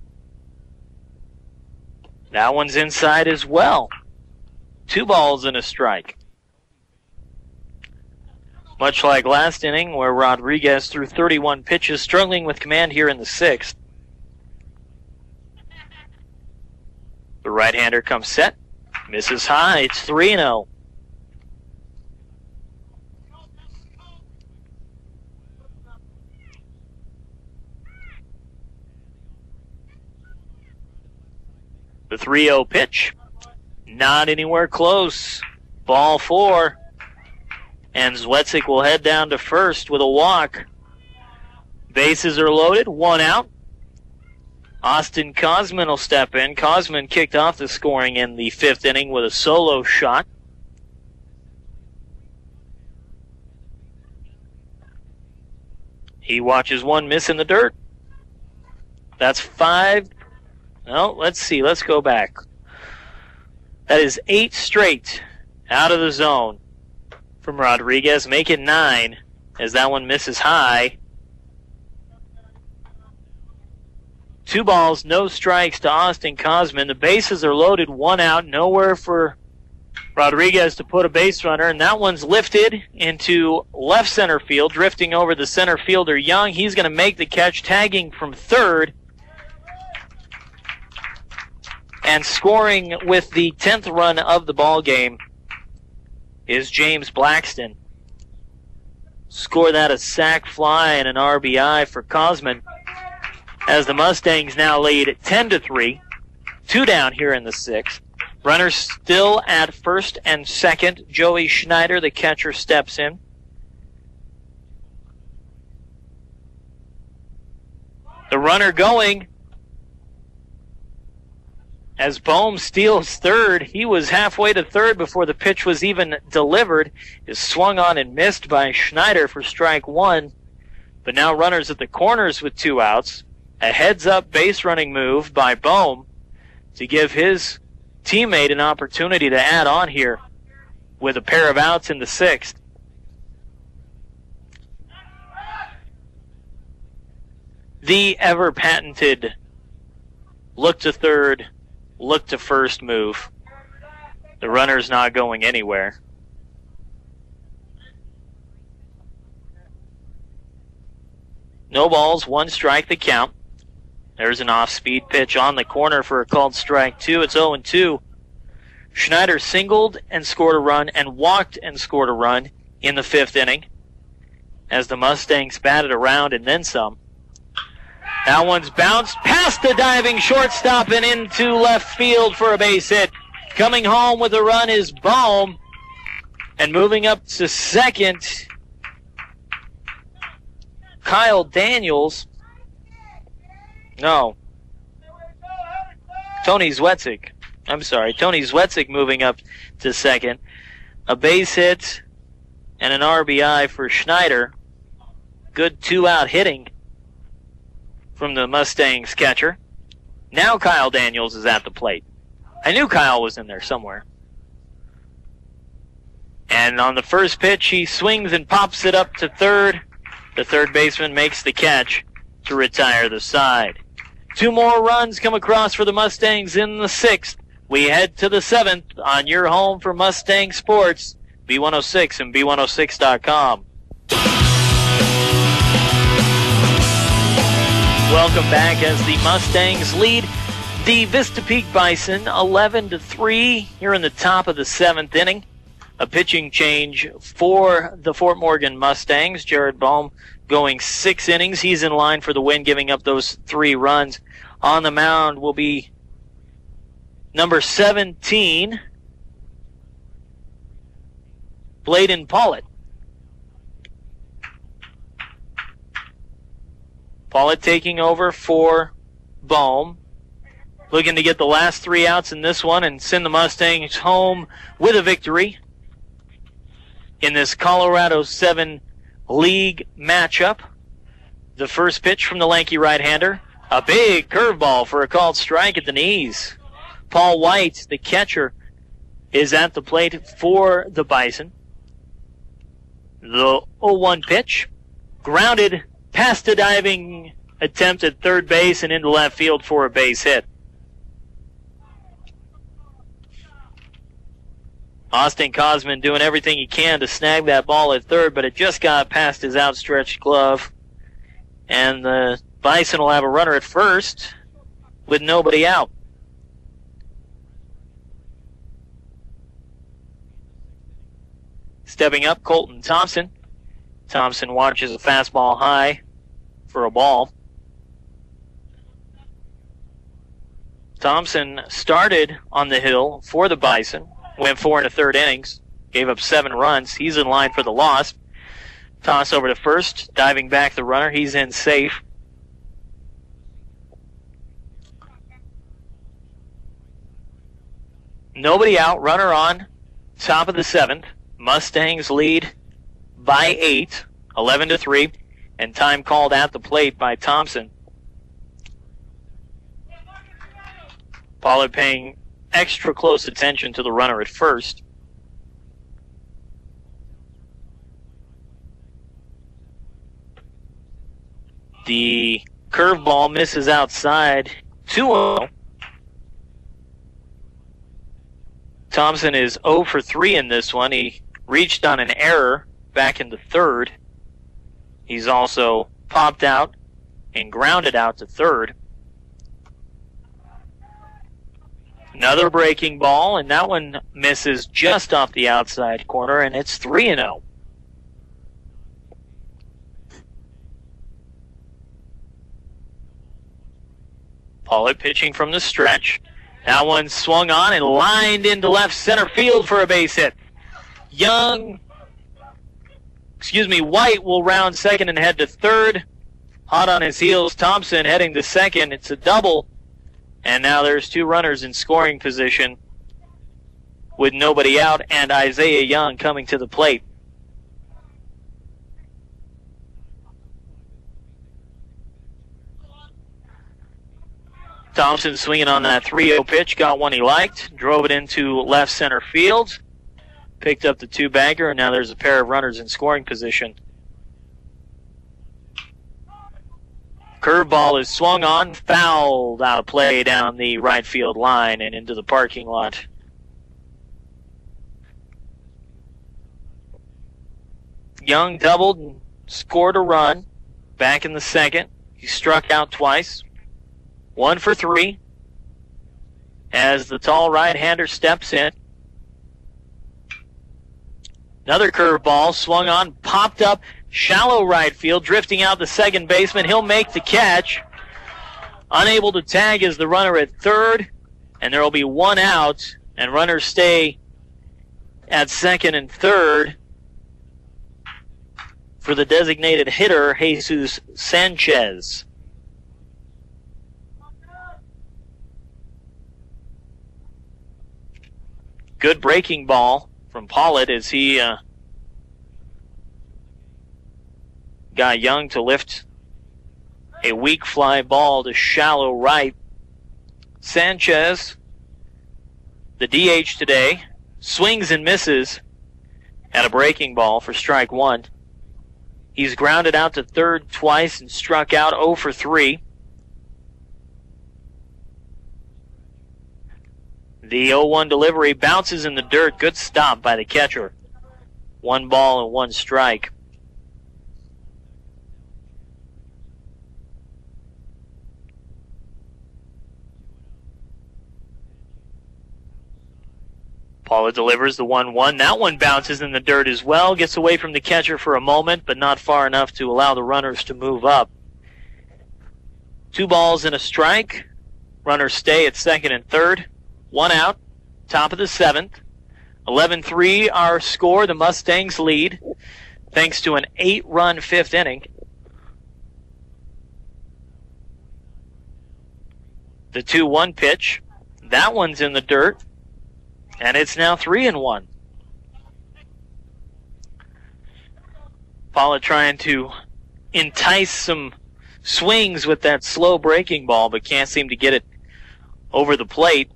That one's inside as well. 2 balls and a strike. Much like last inning where Rodriguez threw 31 pitches, struggling with command here in the 6th. The right-hander comes set. Misses high. It's 3-0. The 3-0 pitch, not anywhere close. Ball 4. And Zwetzig will head down to first with a walk. Bases are loaded, 1 out. Austin Kosman will step in. Kosman kicked off the scoring in the 5th inning with a solo shot. He watches one miss in the dirt. That's 5. No, let's see. Let's go back. That is 8 straight out of the zone from Rodriguez. Make it 9 as that one misses high. 2 balls, no strikes to Austin Kosman. The bases are loaded, 1 out. Nowhere for Rodriguez to put a base runner, and that one's lifted into left center field, drifting over the center fielder Young. He's going to make the catch, tagging from third. And scoring with the 10th run of the ball game is James Blackston. score that a sac fly and an RBI for Cosman, as the Mustangs now lead 10-3. 2 down here in the 6th. Runners still at first and second. Joey Schneider, the catcher, steps in. The runner going as Bohm steals third. He was halfway to third before the pitch was even delivered. Is swung on and missed by Schneider for strike 1. But now runners at the corners with 2 outs. A heads-up base running move by Bohm to give his teammate an opportunity to add on here with a pair of outs in the 6th. The ever-patented look to third, look to first move. The runner's not going anywhere. No balls, 1 strike the count. There's an off-speed pitch on the corner for a called strike 2. It's 0-2. Schneider singled and scored a run and walked and scored a run in the 5th inning as the Mustangs batted around and then some. That one's bounced past the diving shortstop and into left field for a base hit. Coming home with a run is Bohm, and moving up to second, Kyle Daniels. No. Tony Zwetzik. I'm sorry. Tony Zwetzik moving up to second. A base hit and an RBI for Schneider. Good 2-out hitting from the Mustangs catcher. Now Kyle Daniels is at the plate. I knew Kyle was in there somewhere. And on the first pitch, he swings and pops it up to third. The third baseman makes the catch to retire the side. 2 more runs come across for the Mustangs in the 6th. We head to the 7th on your home for Mustang Sports, B106 and B106.com. Welcome back as the Mustangs lead the Vista Peak Bison 11-3 here in the top of the 7th inning. A pitching change for the Fort Morgan Mustangs. Jared Bohm going 6 innings. He's in line for the win, giving up those 3 runs. On the mound will be number 17, Bladen Pollitt. Pollitt taking over for Bohm. Looking to get the last 3 outs in this one and send the Mustangs home with a victory in this Colorado 7 League matchup. The first pitch from the lanky right-hander. A big curveball for a called strike at the knees. Paul White, the catcher, is at the plate for the Bison. The 0-1 pitch. Grounded past a diving attempt at third base and into left field for a base hit. Austin Cosman doing everything he can to snag that ball at third, but it just got past his outstretched glove. And the Bison will have a runner at first with nobody out. Stepping up, Colton Thompson. Thompson watches a fastball high for a ball. Thompson started on the hill for the Bison, went 4 1/3 innings, gave up 7 runs. He's in line for the loss. Toss over to first, diving back the runner. He's in safe. Nobody out, runner on, top of the 7th. Mustangs lead by 8, 11-3, and time called at the plate by Thompson. Pollard paying extra close attention to the runner at first. The curveball misses outside, 2-0. Thompson is 0 for 3 in this one. He reached on an error back in the 3rd. He's also popped out and grounded out to 3rd. Another breaking ball, and that one misses just off the outside corner, and it's 3-0. Pollitt pitching from the stretch. That one swung on and lined into left center field for a base hit. White will round second and head to third. Hot on his heels, Thompson heading to second. It's a double. And now there's two runners in scoring position with nobody out, and Isaiah Young coming to the plate. Thompson swinging on that 3-0 pitch, got one he liked, drove it into left center field, picked up the two-bagger, and now there's a pair of runners in scoring position. Curveball is swung on, fouled out of play down the right field line and into the parking lot. Young doubled and scored a run back in the second. He struck out twice. 1 for 3 as the tall right-hander steps in. Another curveball swung on, popped up, shallow right field, drifting out the second baseman. He'll make the catch. Unable to tag is the runner at third, and there will be one out, and runners stay at second and third for the designated hitter, Jesus Sanchez. Good breaking ball from Pollitt as he got Young to lift a weak fly ball to shallow right. Sanchez, the DH today, swings and misses at a breaking ball for strike one. He's grounded out to third twice and struck out 0 for 3. The 0-1 delivery bounces in the dirt. Good stop by the catcher. 1 ball and 1 strike. Paula delivers the 1-1. That one bounces in the dirt as well. Gets away from the catcher for a moment, but not far enough to allow the runners to move up. 2 balls and a strike. Runners stay at second and third. 1 out, top of the 7th. 11-3 our score. The Mustangs lead thanks to an 8-run 5th inning. The 2-1 pitch. That one's in the dirt, and it's now 3-1. Paula trying to entice some swings with that slow breaking ball, but can't seem to get it over the plate.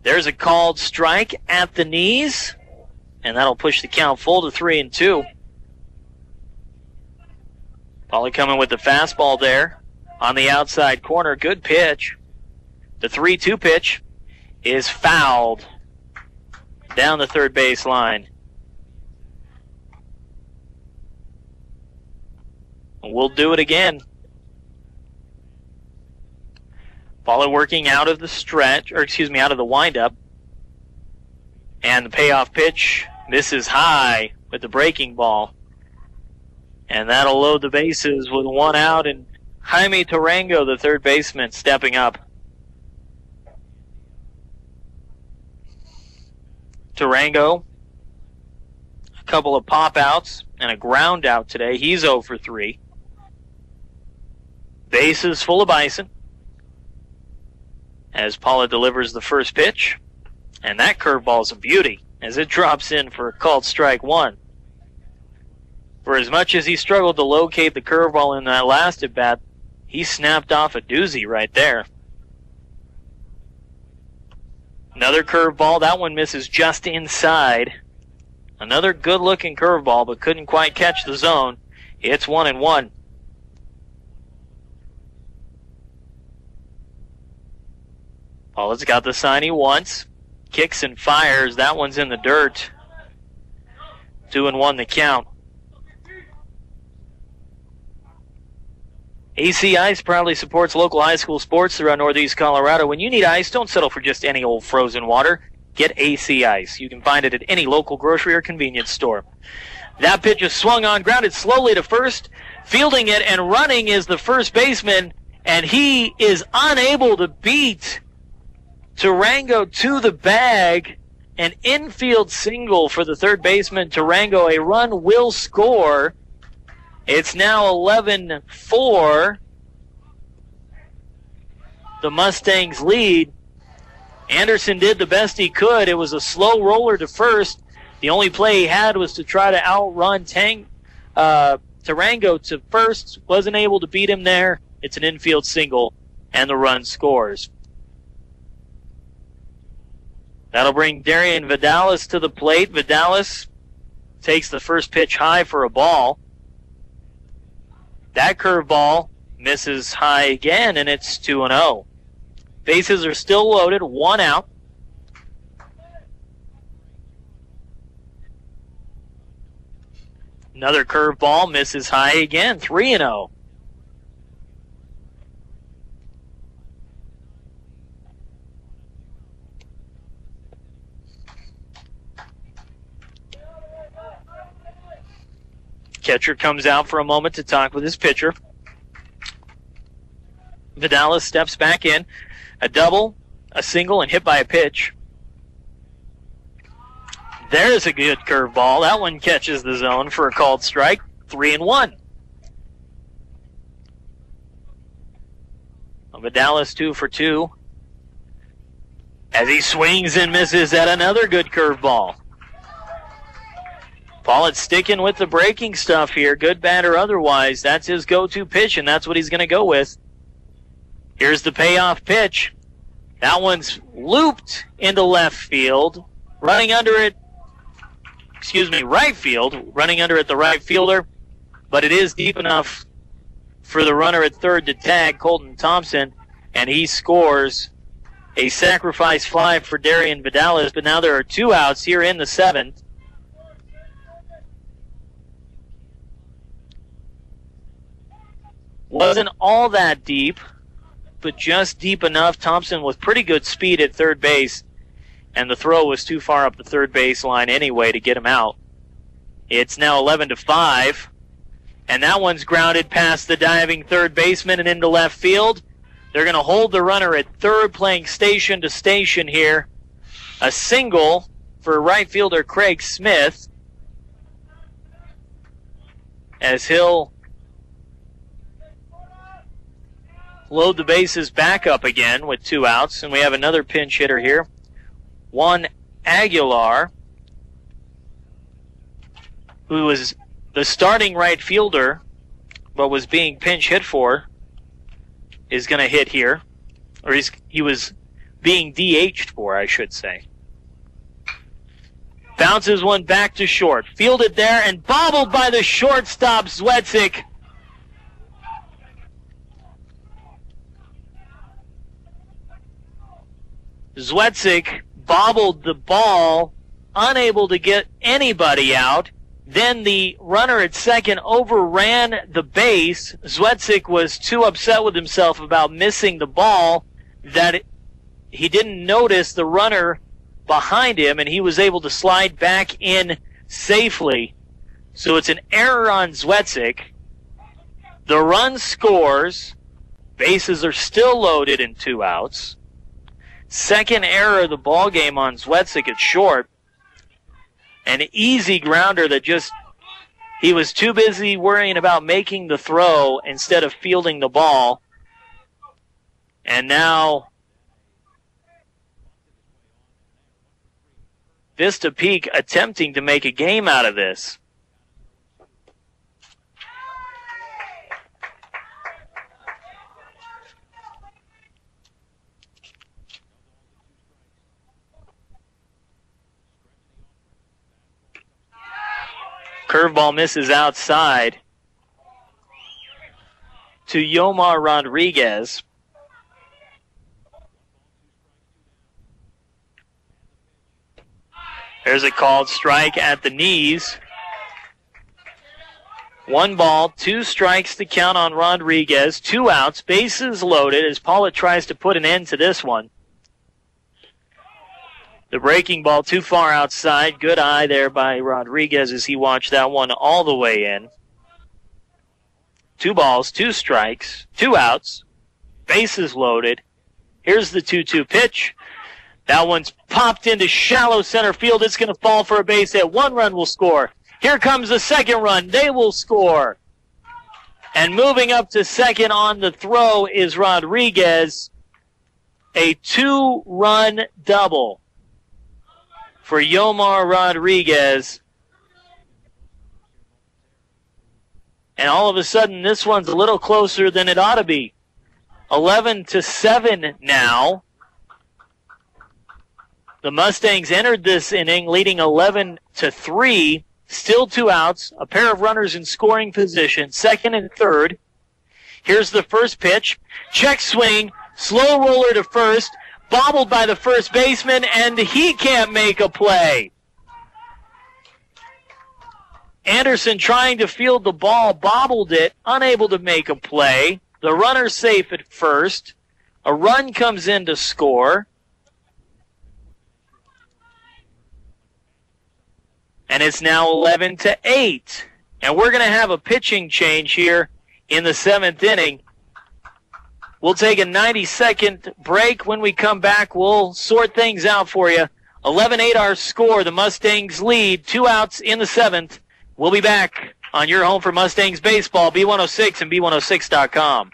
There's a called strike at the knees, and that'll push the count full to 3-2. Paula coming with the fastball there on the outside corner. Good pitch. The 3-2 pitch is fouled down the third base line. We'll do it again. Paula working out of the stretch, out of the windup. And the payoff pitch misses high with the breaking ball. And that'll load the bases with 1 out, and Jaime Tarango, the third baseman, stepping up. Tarango, a couple of pop outs and a ground out today. He's 0 for 3. Bases full of Bison as Paula delivers the first pitch. And that curveball's a beauty as it drops in for a called strike 1. For as much as he struggled to locate the curveball in that last at-bat, he snapped off a doozy right there. Another curveball. That one misses just inside. Another good-looking curveball, but couldn't quite catch the zone. It's 1-1. Paula's got the sign he wants. Kicks and fires. That one's in the dirt. 2-1 the count. AC Ice proudly supports local high school sports throughout Northeast Colorado. When you need ice, don't settle for just any old frozen water. Get AC Ice. You can find it at any local grocery or convenience store. That pitch is swung on, grounded slowly to first. Fielding it and running is the first baseman, and he is unable to beat Tarango to the bag. An infield single for the third baseman, Tarango. A run will score. It's now 11-4. The Mustangs lead. Anderson did the best he could. It was a slow roller to first. The only play he had was to try to outrun Tarango to first. Wasn't able to beat him there. It's an infield single, and the run scores. That'll bring Darian Vidalis to the plate. Vidalis takes the first pitch high for a ball. That curveball misses high again, and it's 2-0. Bases are still loaded, 1 out. Another curveball misses high again, 3-0. Catcher comes out for a moment to talk with his pitcher. Vidalis steps back in. A double, a single, and hit by a pitch. There's a good curveball. That one catches the zone for a called strike. 3-1. Vidalis 2 for 2. As he swings and misses at another good curveball. Pollitt sticking with the breaking stuff here, good, bad, or otherwise. That's his go-to pitch, and that's what he's going to go with. Here's the payoff pitch. That one's looped into left field. Running under it, right field. Running under it, the right fielder. But it is deep enough for the runner at third to tag Colton Thompson, and he scores a sacrifice fly for Darian Vidalis. But now there are 2 outs here in the 7th. Wasn't all that deep, but just deep enough. Thompson with pretty good speed at third base, and the throw was too far up the third base line anyway to get him out. It's now 11-5, and that one's grounded past the diving third baseman and into left field. They're going to hold the runner at third, playing station to station here. A single for right fielder Craig Smith, as he'll load the bases back up again with 2 outs, and we have another pinch hitter here. Juan Aguilar, who was the starting right fielder but was being pinch hit for, is going to hit here. Or he was being DH'd for, I should say. Bounces one back to short. Fielded there and bobbled by the shortstop, Zwetzik. Zwetzik bobbled the ball, unable to get anybody out. Then the runner at second overran the base. Zwetzik was too upset with himself about missing the ball that he didn't notice the runner behind him, and he was able to slide back in safely. So it's an error on Zwetzik. The run scores. Bases are still loaded in 2 outs. Second error of the ball game on Zwetzik at short. An easy grounder that he was too busy worrying about making the throw instead of fielding the ball. And now Vista Peak attempting to make a game out of this. Curveball misses outside to Yomar Rodriguez. There's a called strike at the knees. 1 ball, 2 strikes to count on Rodriguez. 2 outs, bases loaded as Pollitt tries to put an end to this one. The breaking ball too far outside. Good eye there by Rodriguez as he watched that one all the way in. 2 balls, 2 strikes, 2 outs. bases loaded. Here's the 2-2 pitch. That one's popped into shallow center field. It's going to fall for a base hit. 1 run will score. Here comes the second run. They will score. And moving up to second on the throw is Rodriguez. A 2-run double for Yomar Rodriguez. And all of a sudden, this one's a little closer than it ought to be. 11-7 now. The Mustangs entered this inning leading 11-3. Still 2 outs, a pair of runners in scoring position, second and third. Here's the first pitch. Check swing, slow roller to first, bobbled by the first baseman, and he can't make a play. Anderson trying to field the ball, bobbled it, unable to make a play. The runner's safe at first. A run comes in to score. And it's now 11-8. And we're going to have a pitching change here in the 7th inning. We'll take a 90-second break. When we come back, we'll sort things out for you. 11-8 our score. The Mustangs lead. 2 outs in the 7th. We'll be back on your home for Mustangs baseball, B106 and B106.com.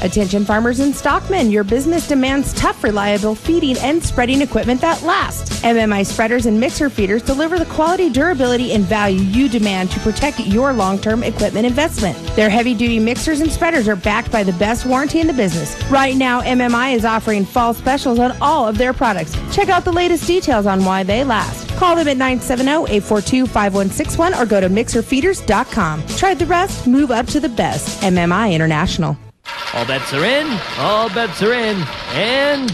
Attention farmers and stockmen, your business demands tough, reliable feeding and spreading equipment that lasts. MMI spreaders and mixer feeders deliver the quality, durability, and value you demand to protect your long-term equipment investment. Their heavy-duty mixers and spreaders are backed by the best warranty in the business. Right now, MMI is offering fall specials on all of their products. Check out the latest details on why they last. Call them at 970-842-5161 or go to mixerfeeders.com. Try the rest, move up to the best. MMI International. All bets are in. All bets are in. And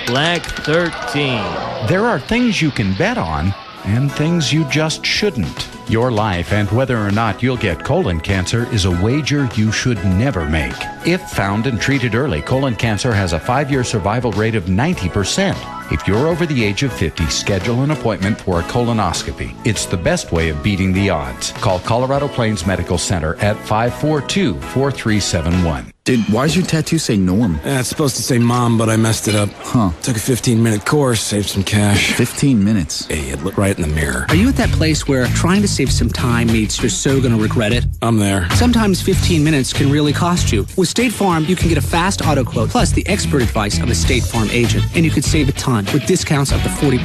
Black 13. There are things you can bet on and things you just shouldn't. Your life and whether or not you'll get colon cancer is a wager you should never make. If found and treated early, colon cancer has a 5-year survival rate of 90%. If you're over the age of 50, schedule an appointment for a colonoscopy. It's the best way of beating the odds. Call Colorado Plains Medical Center at 542-4371. Dude, why does your tattoo say Norm? It's supposed to say Mom, but I messed it up. Huh. Took a 15-minute course, saved some cash. 15 minutes? Idiot, look right in the mirror. Are you at that place where trying to save some time means you're so going to regret it? I'm there. Sometimes 15 minutes can really cost you. With State Farm, you can get a fast auto quote plus the expert advice of a State Farm agent, and you could save a ton with discounts up to 40%.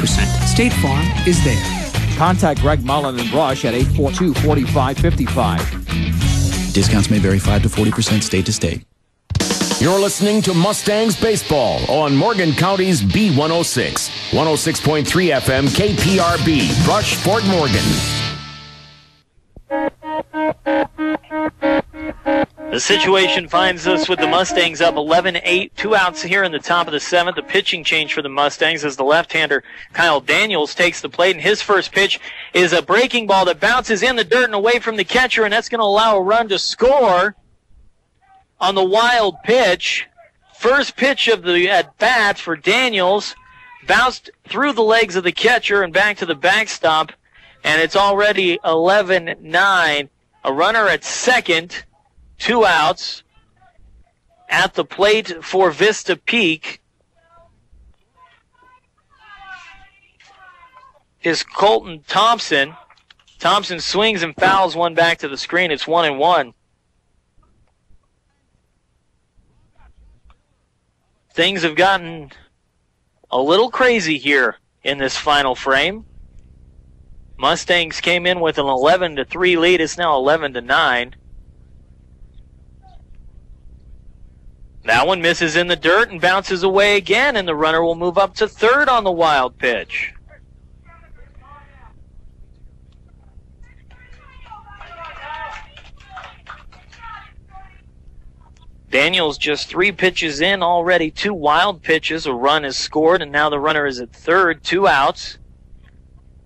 State Farm is there. Contact Greg Mullen and Brush at 842-4555. Discounts may vary 5 to 40% state to state. You're listening to Mustangs Baseball on Morgan County's B106. 106.3 FM KPRB, Brush, Fort Morgan. The situation finds us with the Mustangs up 11-8, 2 outs here in the top of the 7th. The pitching change for the Mustangs as the left-hander Kyle Daniels takes the plate, and his first pitch is a breaking ball that bounces in the dirt and away from the catcher, and that's going to allow a run to score on the wild pitch. First pitch of the at-bat for Daniels, bounced through the legs of the catcher and back to the backstop, and it's already 11-9. A runner at second, 2 outs. At the plate for Vista Peak is Colton Thompson. Thompson swings and fouls one back to the screen. It's 1-1. Things have gotten a little crazy here in this final frame. Mustangs came in with an 11-3 lead. It's now 11-9. That one misses in the dirt and bounces away again, and the runner will move up to third on the wild pitch. Daniels just 3 pitches in already, 2 wild pitches. A run is scored, and now the runner is at third, 2 outs.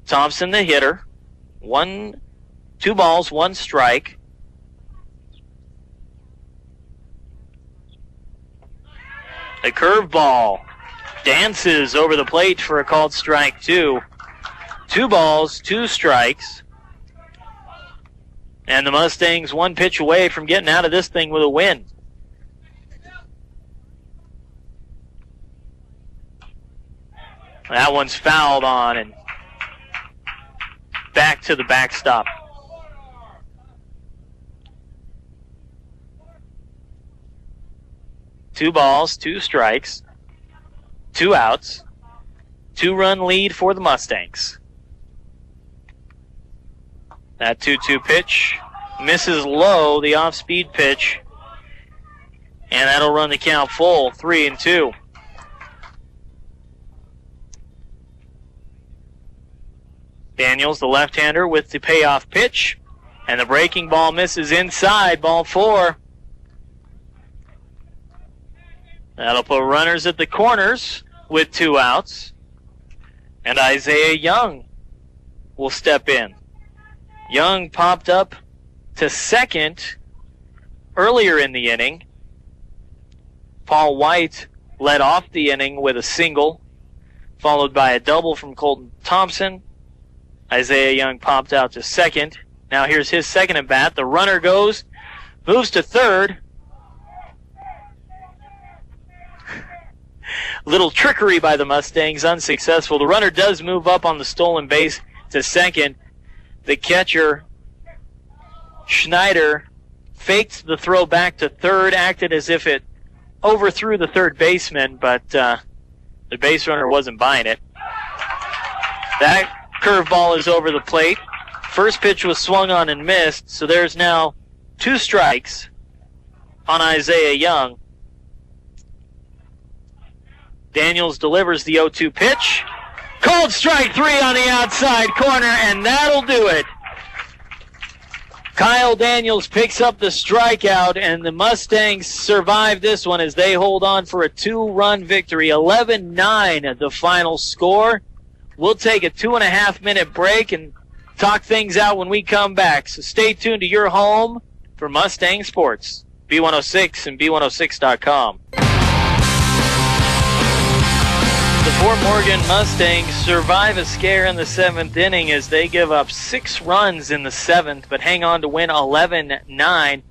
Thompson, the hitter. 2 balls, 1 strike. A curveball dances over the plate for a called strike 2. 2 balls, 2 strikes. And the Mustangs 1 pitch away from getting out of this thing with a win. That one's fouled on and back to the backstop. Two balls, 2 strikes, 2 outs, 2-run lead for the Mustangs. That 2-2 pitch misses low, the off-speed pitch, and that'll run the count full, 3-2. Daniels, the left-hander, with the payoff pitch, and the breaking ball misses inside, ball 4. That'll put runners at the corners with 2 outs, and Isaiah Young will step in. Young popped up to second earlier in the inning. Paul White led off the inning with a single, followed by a double from Colton Thompson. Isaiah Young popped out to second. Now here's his second at bat. The runner goes, moves to third. Little trickery by the Mustangs, unsuccessful. The runner does move up on the stolen base to second. The catcher, Schneider, faked the throw back to third, acted as if it overthrew the third baseman, but the base runner wasn't buying it. That curveball is over the plate. First pitch was swung on and missed, so there's now 2 strikes on Isaiah Young. Daniels delivers the 0-2 pitch. Called strike 3 on the outside corner, and that'll do it. Kyle Daniels picks up the strikeout, and the Mustangs survive this one as they hold on for a 2-run victory. 11-9 the final score. We'll take a 2.5-minute break and talk things out when we come back. So stay tuned to your home for Mustang Sports, B106 and B106.com. The Fort Morgan Mustangs survive a scare in the 7th inning as they give up 6 runs in the 7th, but hang on to win 11-9.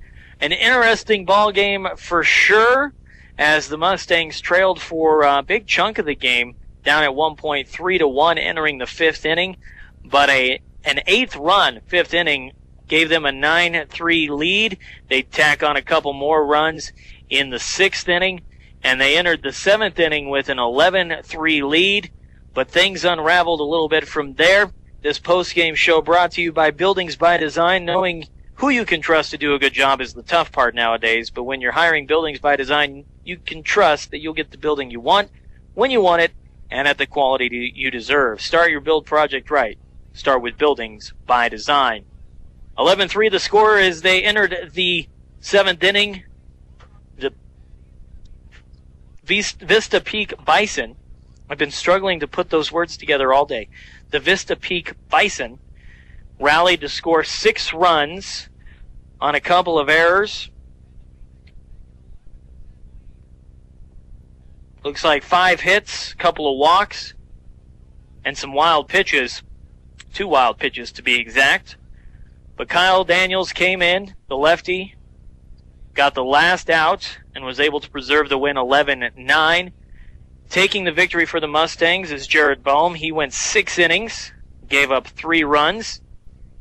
An interesting ball game for sure, as the Mustangs trailed for a big chunk of the game, down at one point 3-1 entering the 5th inning, but an 8th run, 5th inning, gave them a 9-3 lead. They tack on a couple more runs in the 6th inning, and they entered the 7th inning with an 11-3 lead, but things unraveled a little bit from there. This post-game show brought to you by Buildings by Design. Knowing who you can trust to do a good job is the tough part nowadays, but when you're hiring Buildings by Design, you can trust that you'll get the building you want, when you want it, and at the quality you deserve. Start your build project right. Start with Buildings by Design. 11-3 the score as they entered the 7th inning. The Vista Peak Bison, I've been struggling to put those words together all day. The Vista Peak Bison rallied to score 6 runs on a couple of errors. Looks like 5 hits, a couple of walks, and some wild pitches. 2 wild pitches to be exact. But Kyle Daniels came in, the lefty, got the last out, and was able to preserve the win 11-9. Taking the victory for the Mustangs is Jared Boehm. He went 6 innings, gave up 3 runs.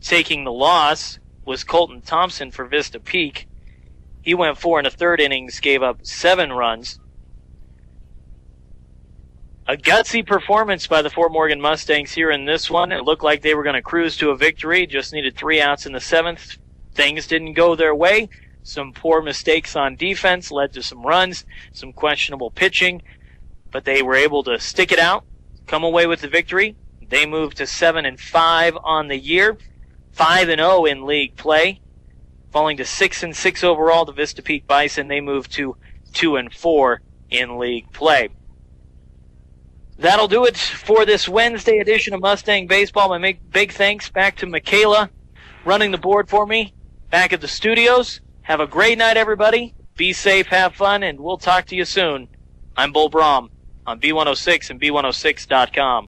Taking the loss was Colton Thompson for Vista Peak. He went 4 1/3 innings, gave up 7 runs. A gutsy performance by the Fort Morgan Mustangs here in this one. It looked like they were going to cruise to a victory, just needed 3 outs in the 7th. Things didn't go their way. Some poor mistakes on defense led to some runs, some questionable pitching, but they were able to stick it out, come away with the victory. They moved to 7-5 on the year, 5-0 in league play, falling to 6-6 overall. The Vista Peak Bison, they moved to 2-4 in league play. That'll do it for this Wednesday edition of Mustang Baseball. My big thanks back to Michaela running the board for me back at the studios. Have a great night, everybody. Be safe, have fun, and we'll talk to you soon. I'm Bull Braum on B106 and B106.com.